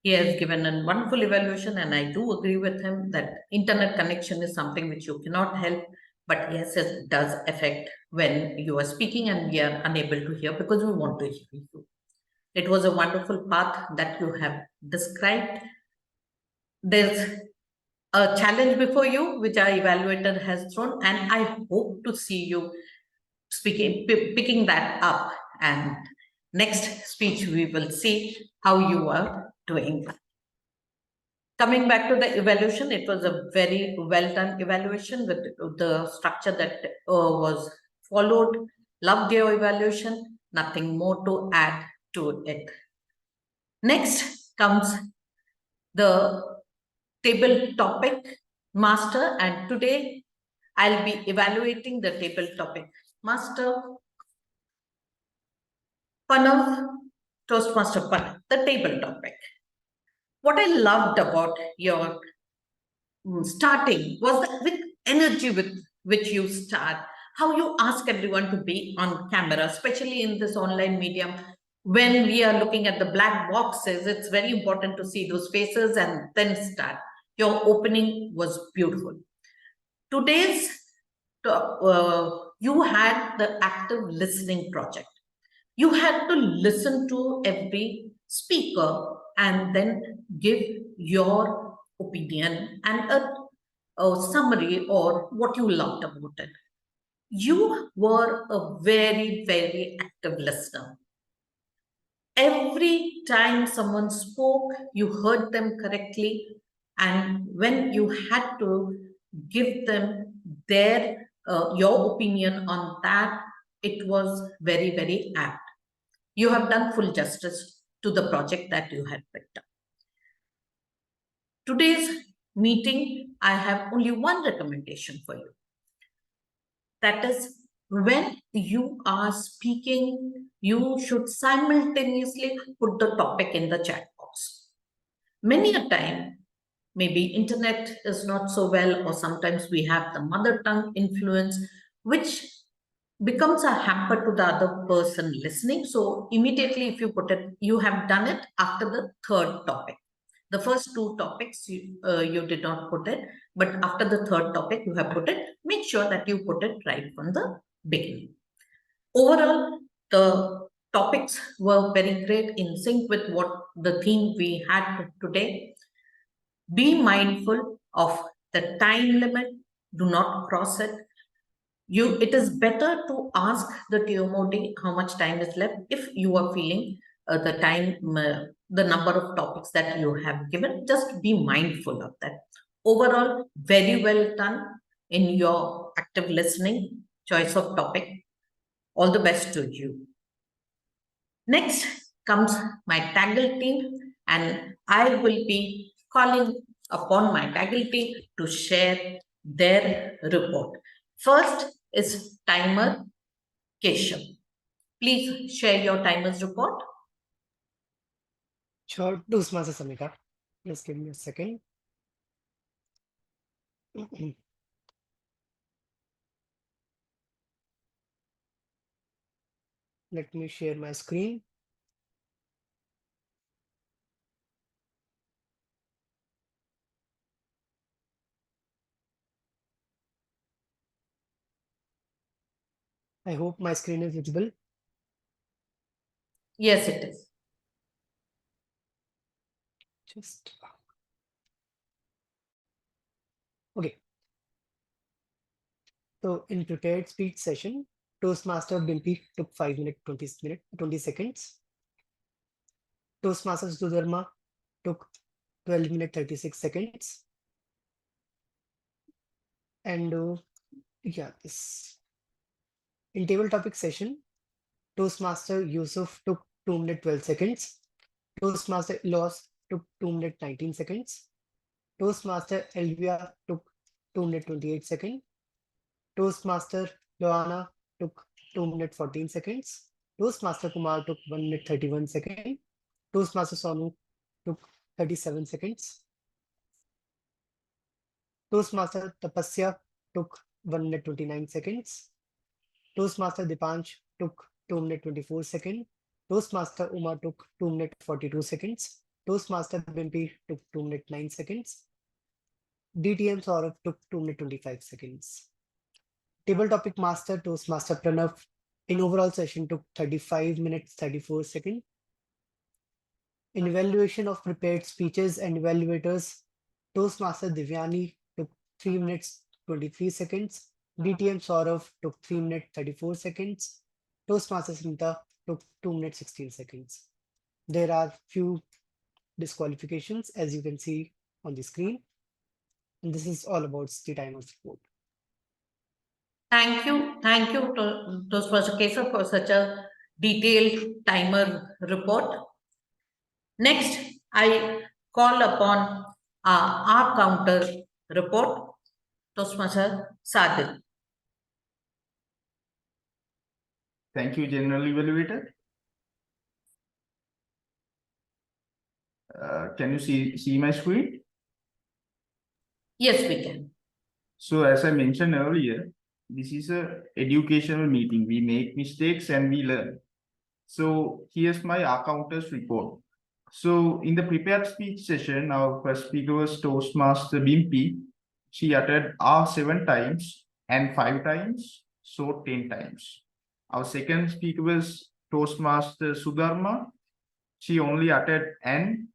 he has given a wonderful evaluation, and I do agree with him that internet connection is something which you cannot help, but yes, it does affect when you are speaking and we are unable to hear because we want to hear you. It was a wonderful path that you have described. There's a challenge before you, which our evaluator has thrown, and I hope to see you picking that up. And next speech, we will see how you are doing. Coming back to the evaluation, it was a very well done evaluation with the structure that was followed. Loved your evaluation, nothing more to add to it. Next comes the table topic master, and today I'll be evaluating the table topic master, Pranav, Toastmaster Pranav, the table topic. What I loved about your starting was with energy with which you start, how you ask everyone to be on camera, especially in this online medium. When we are looking at the black boxes, it's very important to see those faces and then start. Your opening was beautiful. Today's, you had the active listening project. You had to listen to every speaker and then give your opinion and a summary or what you loved about it. You were a very, very active listener. Every time someone spoke, you heard them correctly. And when you had to give them their your opinion on that, it was very, very apt. You have done full justice to the project that you had picked up. Today's meeting, I have only one recommendation for you. That is, when you are speaking, you should simultaneously put the topic in the chat box. Many a time, maybe internet is not so well, or sometimes we have the mother tongue influence, which becomes a hamper to the other person listening. So immediately if you put it, you have done it after the third topic. The first two topics, you did not put it, but after the third topic, you have put it. Make sure that you put it right from the beginning. Overall, the topics were very great, in sync with what the theme we had today. Be mindful of the time limit. Do not cross it. It is better to ask the TMOD how much time is left if you are feeling the time, the number of topics that you have given. Just be mindful of that. Overall, very well done in your active listening, choice of topic. All the best to you. Next comes my Taggle team, and I will be calling upon my Taggle team to share their report. First is timer Keshav. Please share your timer's report. Sure, Toastmaster Samita. Just give me a second. Let me share my screen. I hope my screen is visible. Yes, it is. Just okay. So in prepared speech session, Toastmaster Bimpy took 5 minutes 20 seconds. Toastmaster Sudharma took 12 minutes 36 seconds. And yeah, this in table topic session, Toastmaster Yusuf took 2 minutes 12 seconds. Toastmaster Ilos took 2 minutes 19 seconds. Toastmaster Elvia took 2 minutes 28 seconds. Toastmaster Loana took 2 minutes 14 seconds. Toastmaster Kumar took 1 minute 31 seconds. Toastmaster Sonu took 37 seconds. Toastmaster Tapasya took 1 minute 29 seconds. Toastmaster Dipansh took 2 minute 24 seconds. Toastmaster Uma took 2 minute 42 seconds. Toastmaster Bimpy took 2 minute 9 seconds. DTM Saurav took 2 minute 25 seconds. Table topic master Toastmaster Pranav in overall session took 35 minutes 34 seconds. In evaluation of prepared speeches and evaluators, Toastmaster Devayani took 3 minutes 23 seconds. DTM Saurav took 3 minutes 34 seconds. Toastmaster Samita took 2 minutes 16 seconds. There are few disqualifications as you can see on the screen. And this is all about the timers report. Thank you, Toastmaster Keshav, for such a detailed timer report. Next, I call upon our counter report, Toastmaster Sadil. Thank you, General Evaluator. Can you see my screen? Yes, we can. So as I mentioned earlier, this is a educational meeting. We make mistakes and we learn. So here's my accounters report. So in the prepared speech session, our first speaker was Toastmaster Bimpy. She uttered R 7 times and 5 times, so 10 times. Our second speaker was Toastmaster Sudharma. She only uttered N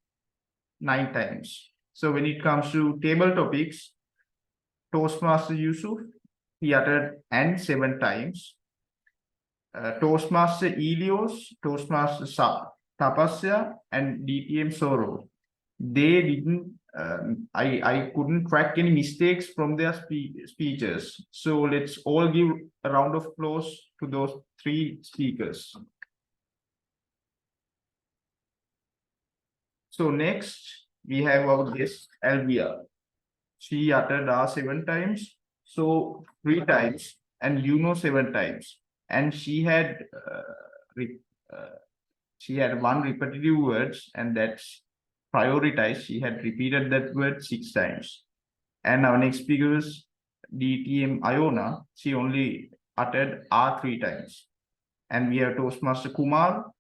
9 times. So when it comes to table topics, Toastmaster Yusuf, he uttered N 7 times. Toastmaster Elios, Toastmaster Tapasya, and DTM Soro. They didn't, I couldn't track any mistakes from their speeches. So let's all give a round of applause to those 3 speakers. So next, we have our guest, Elvia. She uttered R 7 times, so 3 times, and 7 times. And she had 1 repetitive words, and that's prioritized. She had repeated that word 6 times. And our next speaker is DTM Iona. She only uttered R 3 times. And we have Toastmaster Kumar.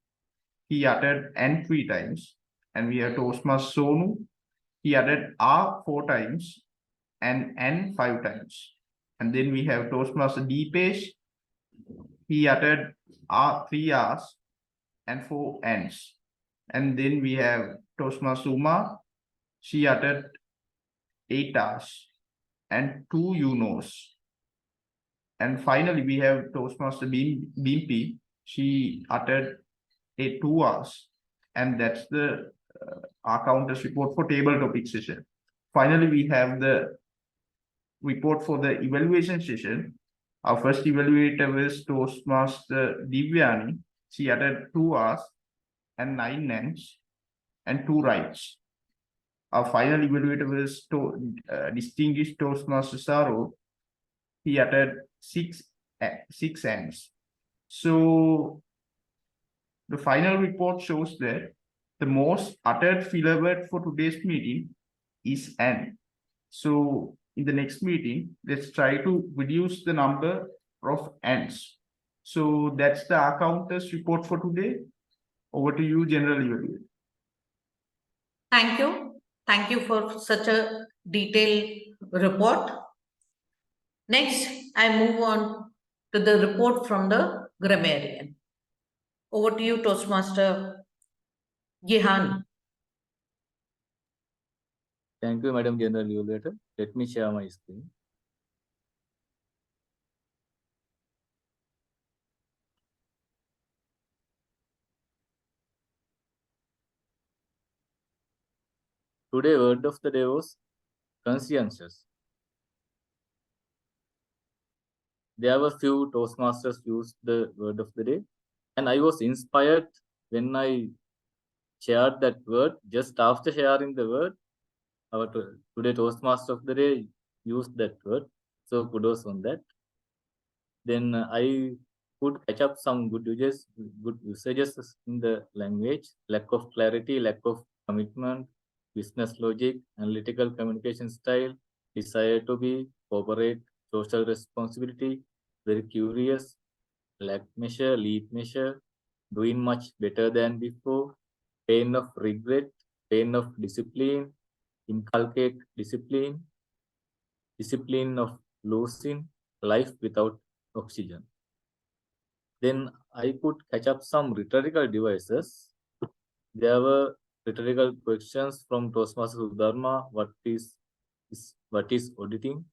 He uttered N 3 times. And we have Toastmaster Sonu. He uttered R 4 times and N 5 times. And then we have Toastmaster Deepesh. He uttered R 3 R's and 4 N's. And then we have Toastmaster Uma. She uttered 8 R's and 2 Unos. And finally, we have Toastmaster Bimpy. She uttered 2 R's. And that's the our counters report for table topic session. Finally, we have the report for the evaluation session. Our first evaluator was Toastmaster Devayani. She uttered 2 R's and 9 N's and 2 rights. Our final evaluator was distinguished Toastmaster Saro. He uttered 6 N's. So the final report shows that the most uttered filler word for today's meeting is N. So in the next meeting, let's try to reduce the number of N's. So that's the accountants report for today. Over to you, General Evaluator. Thank you. Thank you for such a detailed report. Next, I move on to the report from the Grammarian. Over to you, Toastmaster Gihan. Thank you, Madam General Evaluator. Let me share my screen. today word of the day was conscientious. There were few Toastmasters used the word of the day, and I was inspired when I shared that word. Just after sharing the word, our today Toastmaster of the day used that word. So kudos on that. Then I could catch up some good usages in the language: lack of clarity, lack of commitment, business logic, analytical communication style, desire to be, cooperate, social responsibility, very curious, lack measure, lead measure, doing much better than before, pain of regret, pain of discipline, inculcate discipline, discipline of losing, life without oxygen. Then I could catch up some rhetorical devices. There were rhetorical questions from Toastmaster Sudharma. What is auditing?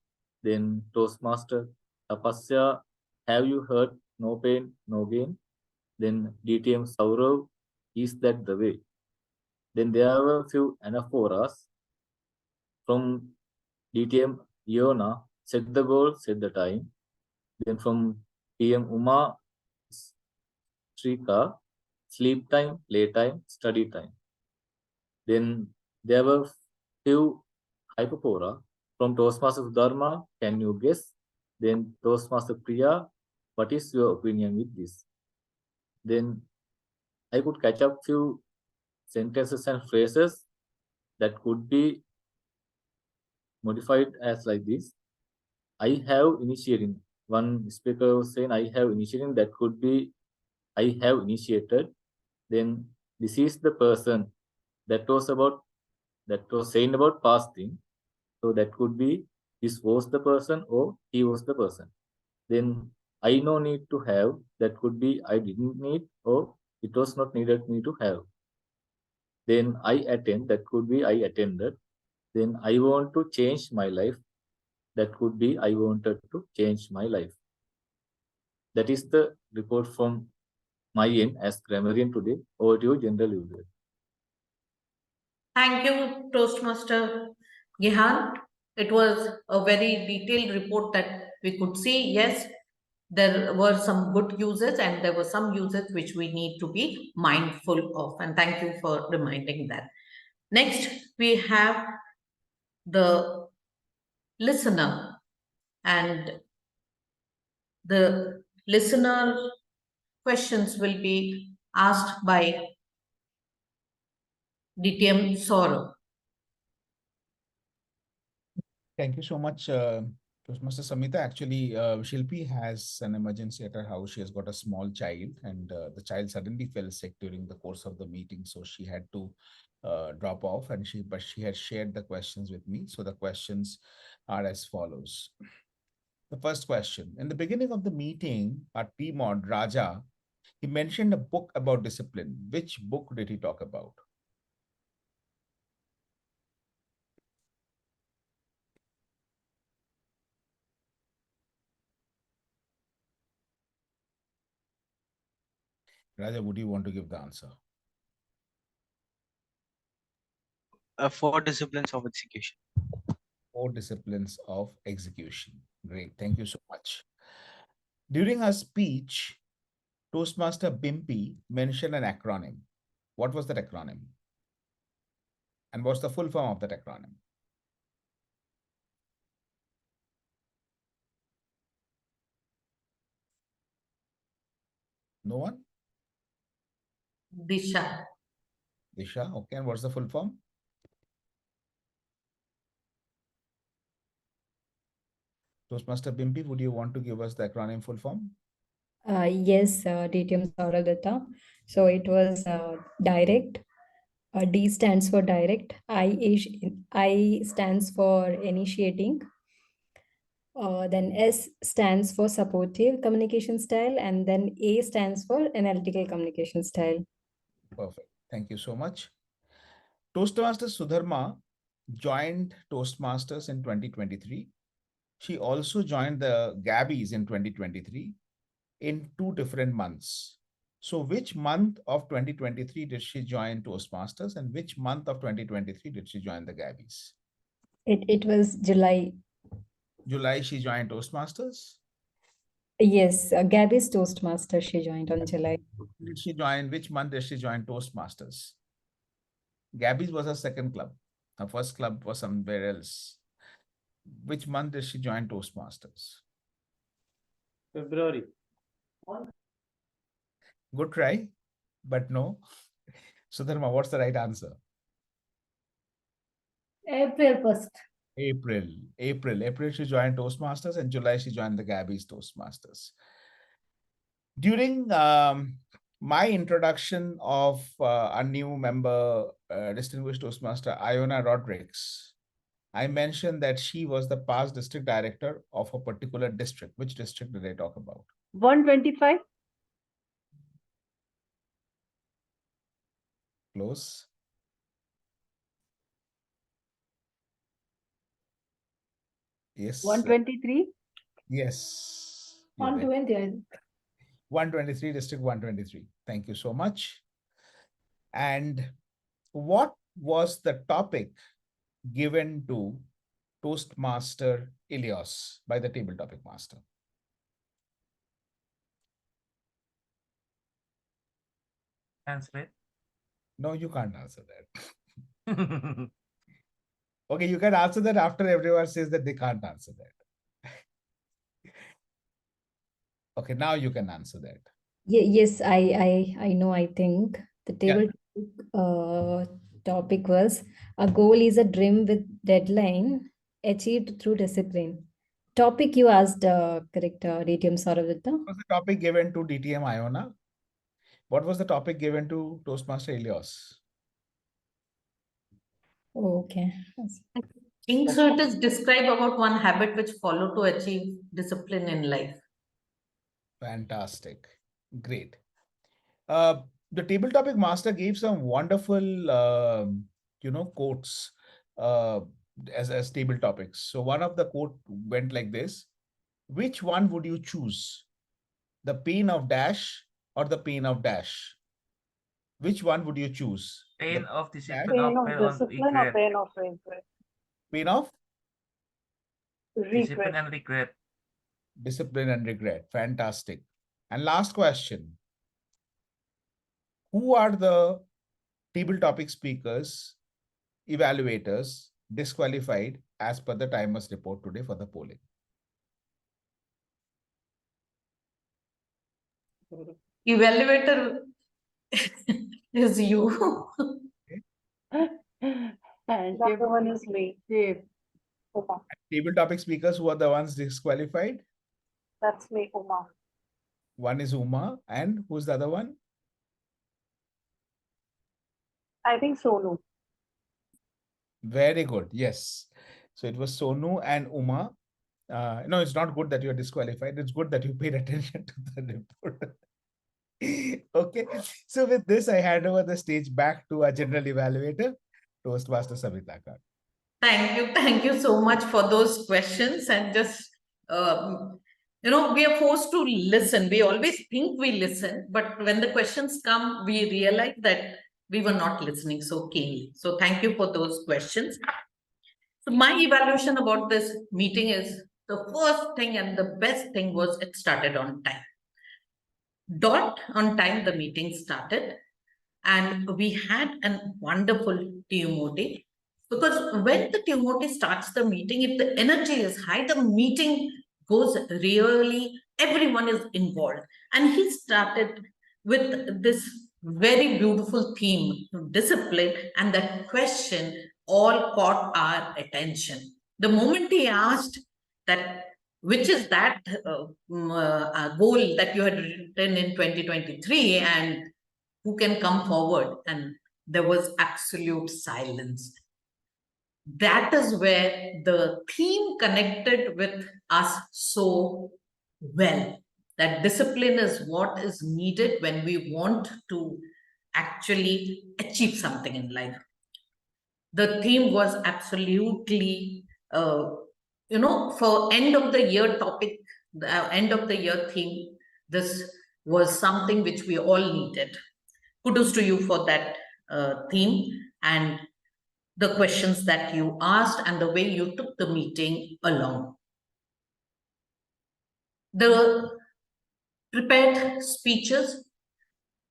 Then Toastmaster Tapasya, have you heard no pain, no gain? Then DTM Sourav, is that the way? Then there were a few anaphoras from DTM Iona, set the goal, set the time. Then from TM Uma, Srika, sleep time, play time, study time. Then there were few hyperpora from Toastmaster Sudharma, can you guess? Then Toastmaster Priya, what is your opinion with this? Then I could catch up few sentences and phrases that could be modified as like this. I have initiating. One speaker was saying I have initiating, that could be I have initiated. Then this is the person, that was saying about past thing. So that could be this was the person or he was the person. Then I no need to have, that could be I didn't need or it was not needed me to have. Then I attend, that could be I attended. Then I want to change my life, that could be I wanted to change my life. That is the report from my end as grammarian today. Over to you, General User. Thank you, Toastmaster Gihan. It was a very detailed report that we could see. Yes, there were some good uses and there were some uses which we need to be mindful of. And thank you for reminding that. Next, we have the listener, and the listener questions will be asked by DTM Sourav. Thank you so much, Toastmaster Samita. Actually, Shilpi has an emergency at her house. She has got a small child, and the child suddenly fell sick during the course of the meeting, so she had to drop off. And she had shared the questions with me. So the questions are as follows. The first question: in the beginning of the meeting, our TMOD Raja, he mentioned a book about discipline. Which book did he talk about? Raja, would you want to give the answer? 4 disciplines of execution. 4 disciplines of execution. Great. Thank you so much. During her speech, Toastmaster Bimpy mentioned an acronym. What was that acronym? And what's the full form of that acronym? No one? Disha. Disha, okay. And what's the full form? Toastmaster Bimpy, would you want to give us the acronym full form? Yes, DTM Sourav Dutta. So it was direct. D stands for direct. I stands for initiating. Then S stands for supportive communication style, and then A stands for analytical communication style. Perfect. Thank you so much. Toastmaster Sudharma joined Toastmasters in 2023. She also joined the Gabbys in 2023 in 2 different months. So which month of 2023 did she join Toastmasters, and which month of 2023 did she join the Gabbys? It was July. July she joined Toastmasters. Yes, Gabby's Toastmaster she joined on July. Did she join, which month did she join Toastmasters? Gabbys was her second club. Her first club was somewhere else. Which month did she join Toastmasters? February. Good try, but no. Sudharma, what's the right answer? April 1st. April she joined Toastmasters, and July she joined the Gabbys Toastmasters. During my introduction of a new member, distinguished Toastmaster Iona Rodriguez, I mentioned that she was the past district director of a particular district. Which district did I talk about? 125. Close. Yes. 123. Yes. 120. 123, district 123. Thank you so much. And what was the topic given to Toastmaster Ilios by the table topic master? Answer it. No, you can't answer that. Okay, you can answer that after everyone says that they can't answer that. Okay, now you can answer that. Yes, I know. I think the table topic was a goal is a dream with deadline achieved through discipline. Topic you asked, correct, DTM Sourav Dutta? What was the topic given to DTM Iona? What was the topic given to Toastmaster Ilios? Okay. I think so. It is describe about one habit which follow to achieve discipline in life. Fantastic. Great. The table topic master gave some wonderful, quotes as table topics. So one of the quote went like this: which one would you choose? The pain of dash or the pain of dash? Which one would you choose? Pain The of discipline Pain or of pain of discipline or regret? pain of regret? pain of Discipline and regret. discipline and regret. Fantastic. And last question. Who are the table topic speakers, evaluators, disqualified as per the timers report today for the polling? Evaluator is you. And the other one is me. Uma. Table topic speakers, who are the ones disqualified? That's me, Uma. One is Uma, and who's the other one? I think Sonu. Very good. Yes. So it was Sonu and Uma. No, it's not good that you are disqualified. It's good that you paid attention to the report. Okay. So with this, I hand over the stage back to our general evaluator, Toastmaster Samita Kar. Thank you so much for those questions. And just, we are forced to listen. We always think we listen, but when the questions come, we realize that we were not listening so keenly. So thank you for those questions. So my evaluation about this meeting is the first thing and the best thing was it started on time. Dot on time, the meeting started, and we had a wonderful TMOD. Because when the TMOD starts the meeting, if the energy is high, the meeting goes really, everyone is involved. And he started with this very beautiful theme, discipline, and that question all caught our attention. The moment he asked that, which is that goal that you had written in 2023 and who can come forward, and there was absolute silence. That is where the theme connected with us so well, that discipline is what is needed when we want to actually achieve something in life. The theme was absolutely, for end of the year topic, the end of the year theme, this was something which we all needed. Kudos to you for that theme and the questions that you asked and the way you took the meeting along. The prepared speeches,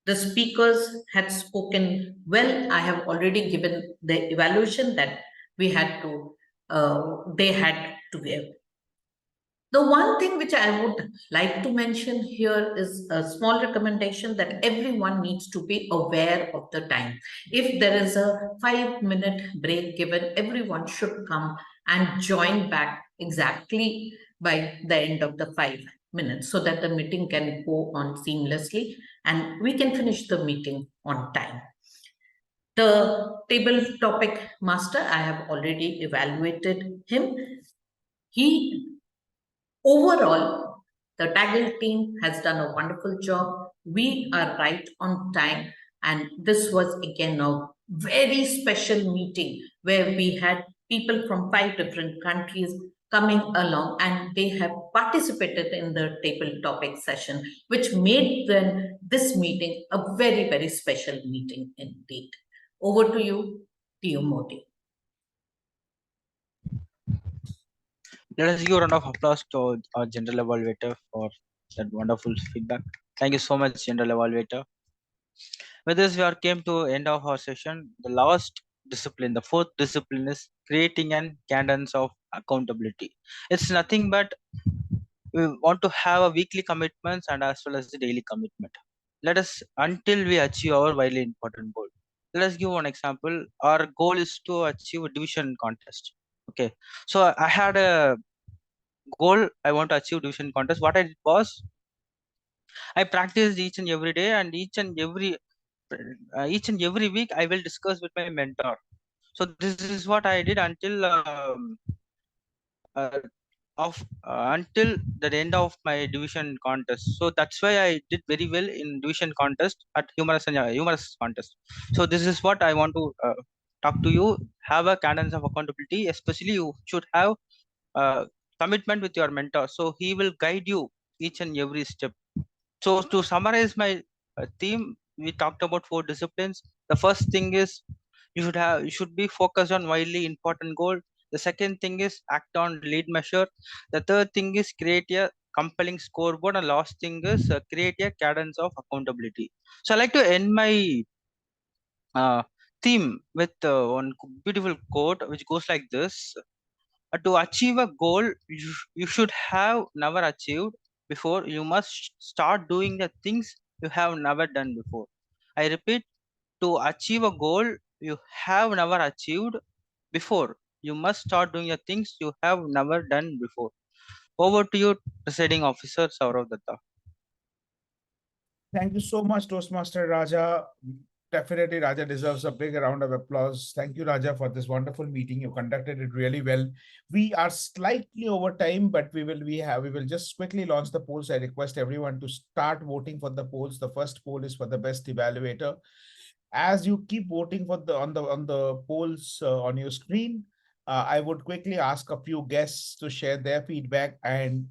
the speakers had spoken well. I have already given the evaluation that we had to, they had to give. The one thing which I would like to mention here is a small recommendation that everyone needs to be aware of the time. If there is a 5-minute break given, everyone should come and join back exactly by the end of the 5 minutes so that the meeting can go on seamlessly and we can finish the meeting on time. The table topic master, I have already evaluated him. Overall, the Taggle team has done a wonderful job. We are right on time. And this was again a very special meeting where we had people from 5 different countries coming along and they have participated in the table topic session, which made this meeting a very, very special meeting indeed. Over to you, TMOD. Let us give a round of applause to our general evaluator for that wonderful feedback. Thank you so much, general evaluator. With this, we are came to end of our session. The last discipline, the fourth discipline, is creating an cadence of accountability. It's nothing but we want to have a weekly commitments and as well as the daily commitment. Let us, until we achieve our widely important goal. Let us give one example. Our goal is to achieve a division contest. Okay, so I had a goal. I want to achieve division contest. What I did was I practiced each and every day, and each and every week I will discuss with my mentor. So this is what I did until until the end of my division contest. So that's why I did very well in division contest at humorous contest. So this is what I want to talk to you. Have a cadence of accountability. Especially you should have commitment with your mentor. So he will guide you each and every step. So to summarize my theme, we talked about 4 disciplines. The first thing is you should be focused on widely important goal. The second thing is act on lead measure. The third thing is create a compelling scoreboard. And last thing is create a cadence of accountability. So I like to end my theme with one beautiful quote which goes like this. To achieve a goal you should have never achieved before, you must start doing the things you have never done before. I repeat, to achieve a goal you have never achieved before, you must start doing the things you have never done before. Over to you, presiding officer Sourav Dutta. Thank you so much, Toastmaster Raja. Definitely, Raja deserves a big round of applause. Thank you, Raja, for this wonderful meeting. You conducted it really well. We are slightly over time, but we will just quickly launch the polls. I request everyone to start voting for the polls. The first poll is for the best evaluator. As you keep voting for on the polls on your screen, I would quickly ask a few guests to share their feedback, and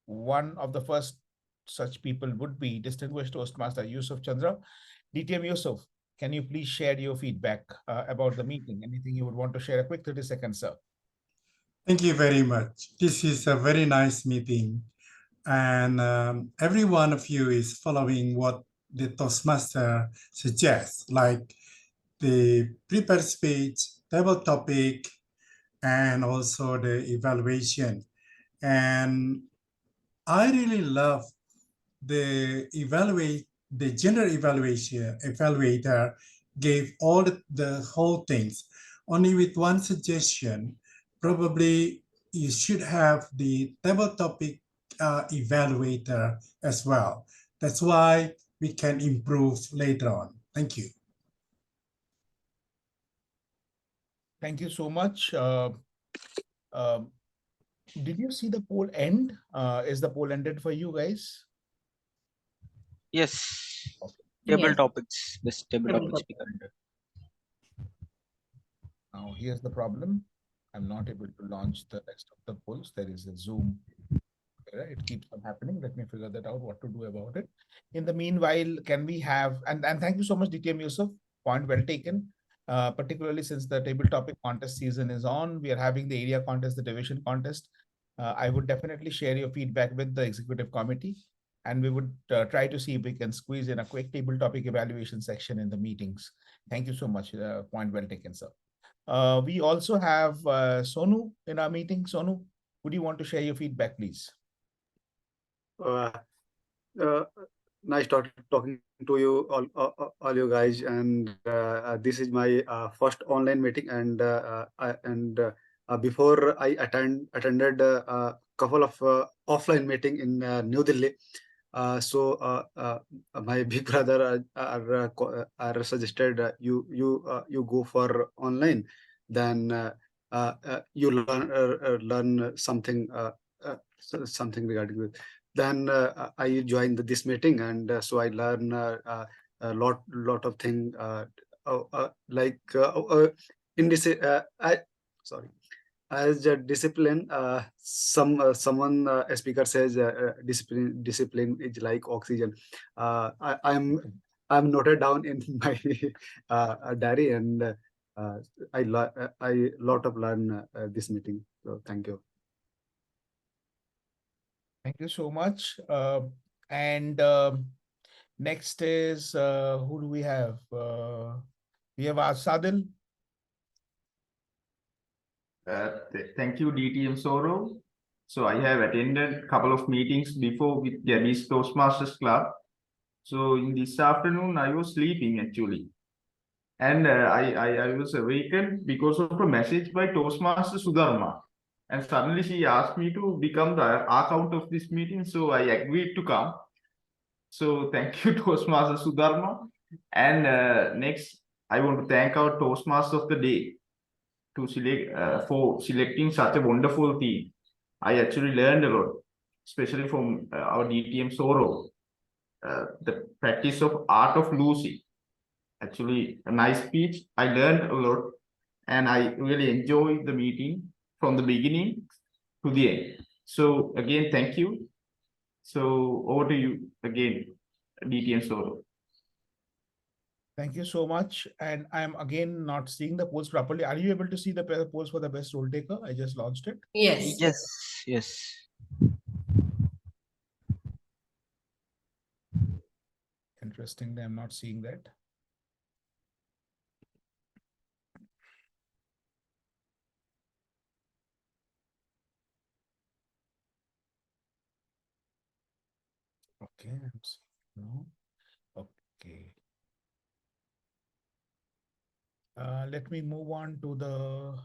one of the first such people would be distinguished Toastmaster Yusuf Chandra. DTM Yusuf, can you please share your feedback about the meeting? Anything you would want to share? A quick 30 seconds, sir. Thank you very much. This is a very nice meeting. And every one of you is following what the Toastmaster suggests, like the prepared speech, table topic, and also the evaluation. And I really love the general evaluator gave all the whole things. Only with one suggestion, probably you should have the table topic evaluator as well. That's why we can improve later on. Thank you. Thank you so much. Did you see the poll end? Is the poll ended for you guys? Yes. Okay. Table topics. This table topics. Now here's the problem. I'm not able to launch the rest of the polls. There is a Zoom Perera. It keeps on happening. Let me figure that out, what to do about it. In the meanwhile, can we have, and thank you so much, DTM Yusuf, point well taken. Particularly since the table topic contest season is on, we are having the area contest, the division contest. I would definitely share your feedback with the executive committee, and we would try to see if we can squeeze in a quick table topic evaluation section in the meetings. Thank you so much. Point well taken, sir. We also have Sonu in our meeting. Sonu, would you want to share your feedback, please? Nice talking to you all you guys, and this is my first online meeting, and before I attended a couple of offline meeting in New Delhi. So my big brother are suggested you go for online, then you learn something something regarding this. Then I joined this meeting, and so I learn a lot of things like in this sorry, as a discipline. Someone a speaker says discipline is like oxygen. I'm noted down in my diary, and I lot of learn this meeting. So thank you. Thank you so much. Next is, who do we have? We have our Sadil. Thank you, DTM Sourav. So I have attended a couple of meetings before with Gabbys Toastmasters Club. So in this afternoon, I was sleeping actually. And I was awakened because of a message by Toastmaster Sudharma. And suddenly she asked me to become the account of this meeting. So I agreed to come. So thank you, Toastmaster Sudharma. And next, I want to thank our Toastmaster of the day to select for selecting such a wonderful theme. I actually learned a lot, especially from our DTM Sourav. The practice of art of losing. Actually, a nice speech. I learned a lot, and I really enjoyed the meeting from the beginning to the end. So again, thank you. So over to you again, DTM Sourav. Thank you so much. And I'm again not seeing the polls properly. Are you able to see the polls for the best role taker? I just launched it. Yes. Yes. Interestingly, I'm not seeing that. Okay, I'm seeing no. Okay. Let me move on to the.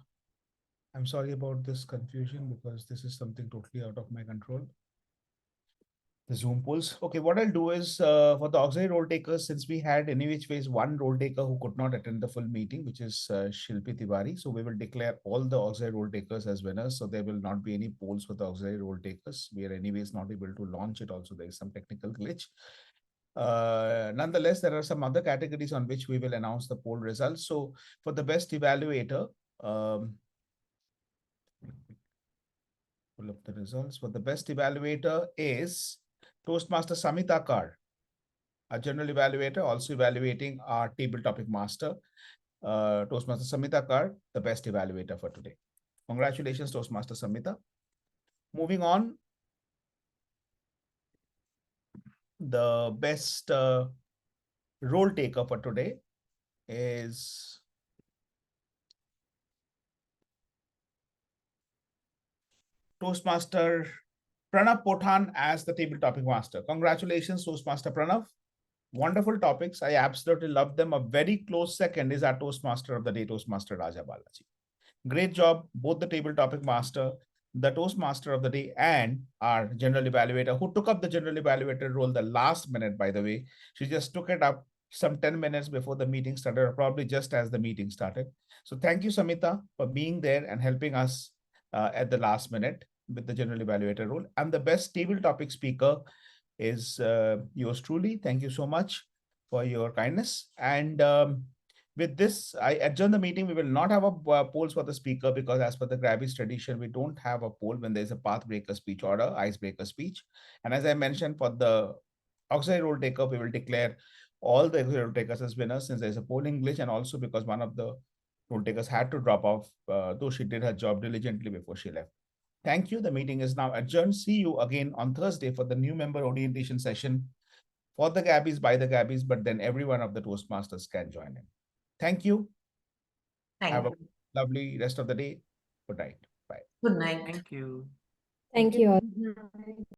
I'm sorry about this confusion because this is something totally out of my control. The Zoom polls. Okay, what I'll do is for the auxiliary role takers, since we had any which ways one role taker who could not attend the full meeting, which is Shilpi Tiwari. So we will declare all the auxiliary role takers as winners. So there will not be any polls for the auxiliary role takers. We are anyways not able to launch it. Also, there is some technical glitch. Nonetheless, there are some other categories on which we will announce the poll results. So for the best evaluator, pull up the results. For the best evaluator is Toastmaster Samita Kar, a general evaluator, also evaluating our table topic master. Toastmaster Samita Kar, the best evaluator for today. Congratulations, Toastmaster Samita. Moving on, the best role taker for today is Toastmaster Pranav Pothan as the table topic master. Congratulations, Toastmaster Pranav. Wonderful topics. I absolutely love them. A very close second is our Toastmaster of the day, Toastmaster Raja Balaji. Great job, both the table topic master, the Toastmaster of the day, and our general evaluator, who took up the general evaluator role the last minute, by the way. She just took it up some 10 minutes before the meeting started, or probably just as the meeting started. So thank you, Samita, for being there and helping us at the last minute with the general evaluator role. And the best table topic speaker is yours truly. Thank you so much for your kindness. And With this, I adjourn the meeting. We will not have a polls for the speaker because as per the Grabbys tradition, we don't have a poll when there's a path breaker speech or a icebreaker speech. And as I mentioned, for the auxiliary role taker, we will declare all the auxiliary role takers as winners since there's a polling glitch, and also because one of the role takers had to drop off, though she did her job diligently before she left. Thank you. The meeting is now adjourned. See you again on Thursday for the new member orientation session for the Gabbys, by the Gabbys, but then every one of the Toastmasters can join in. Thank you. Have a lovely rest of the day. Good night. Bye. Good night. Thank you. Thank you all.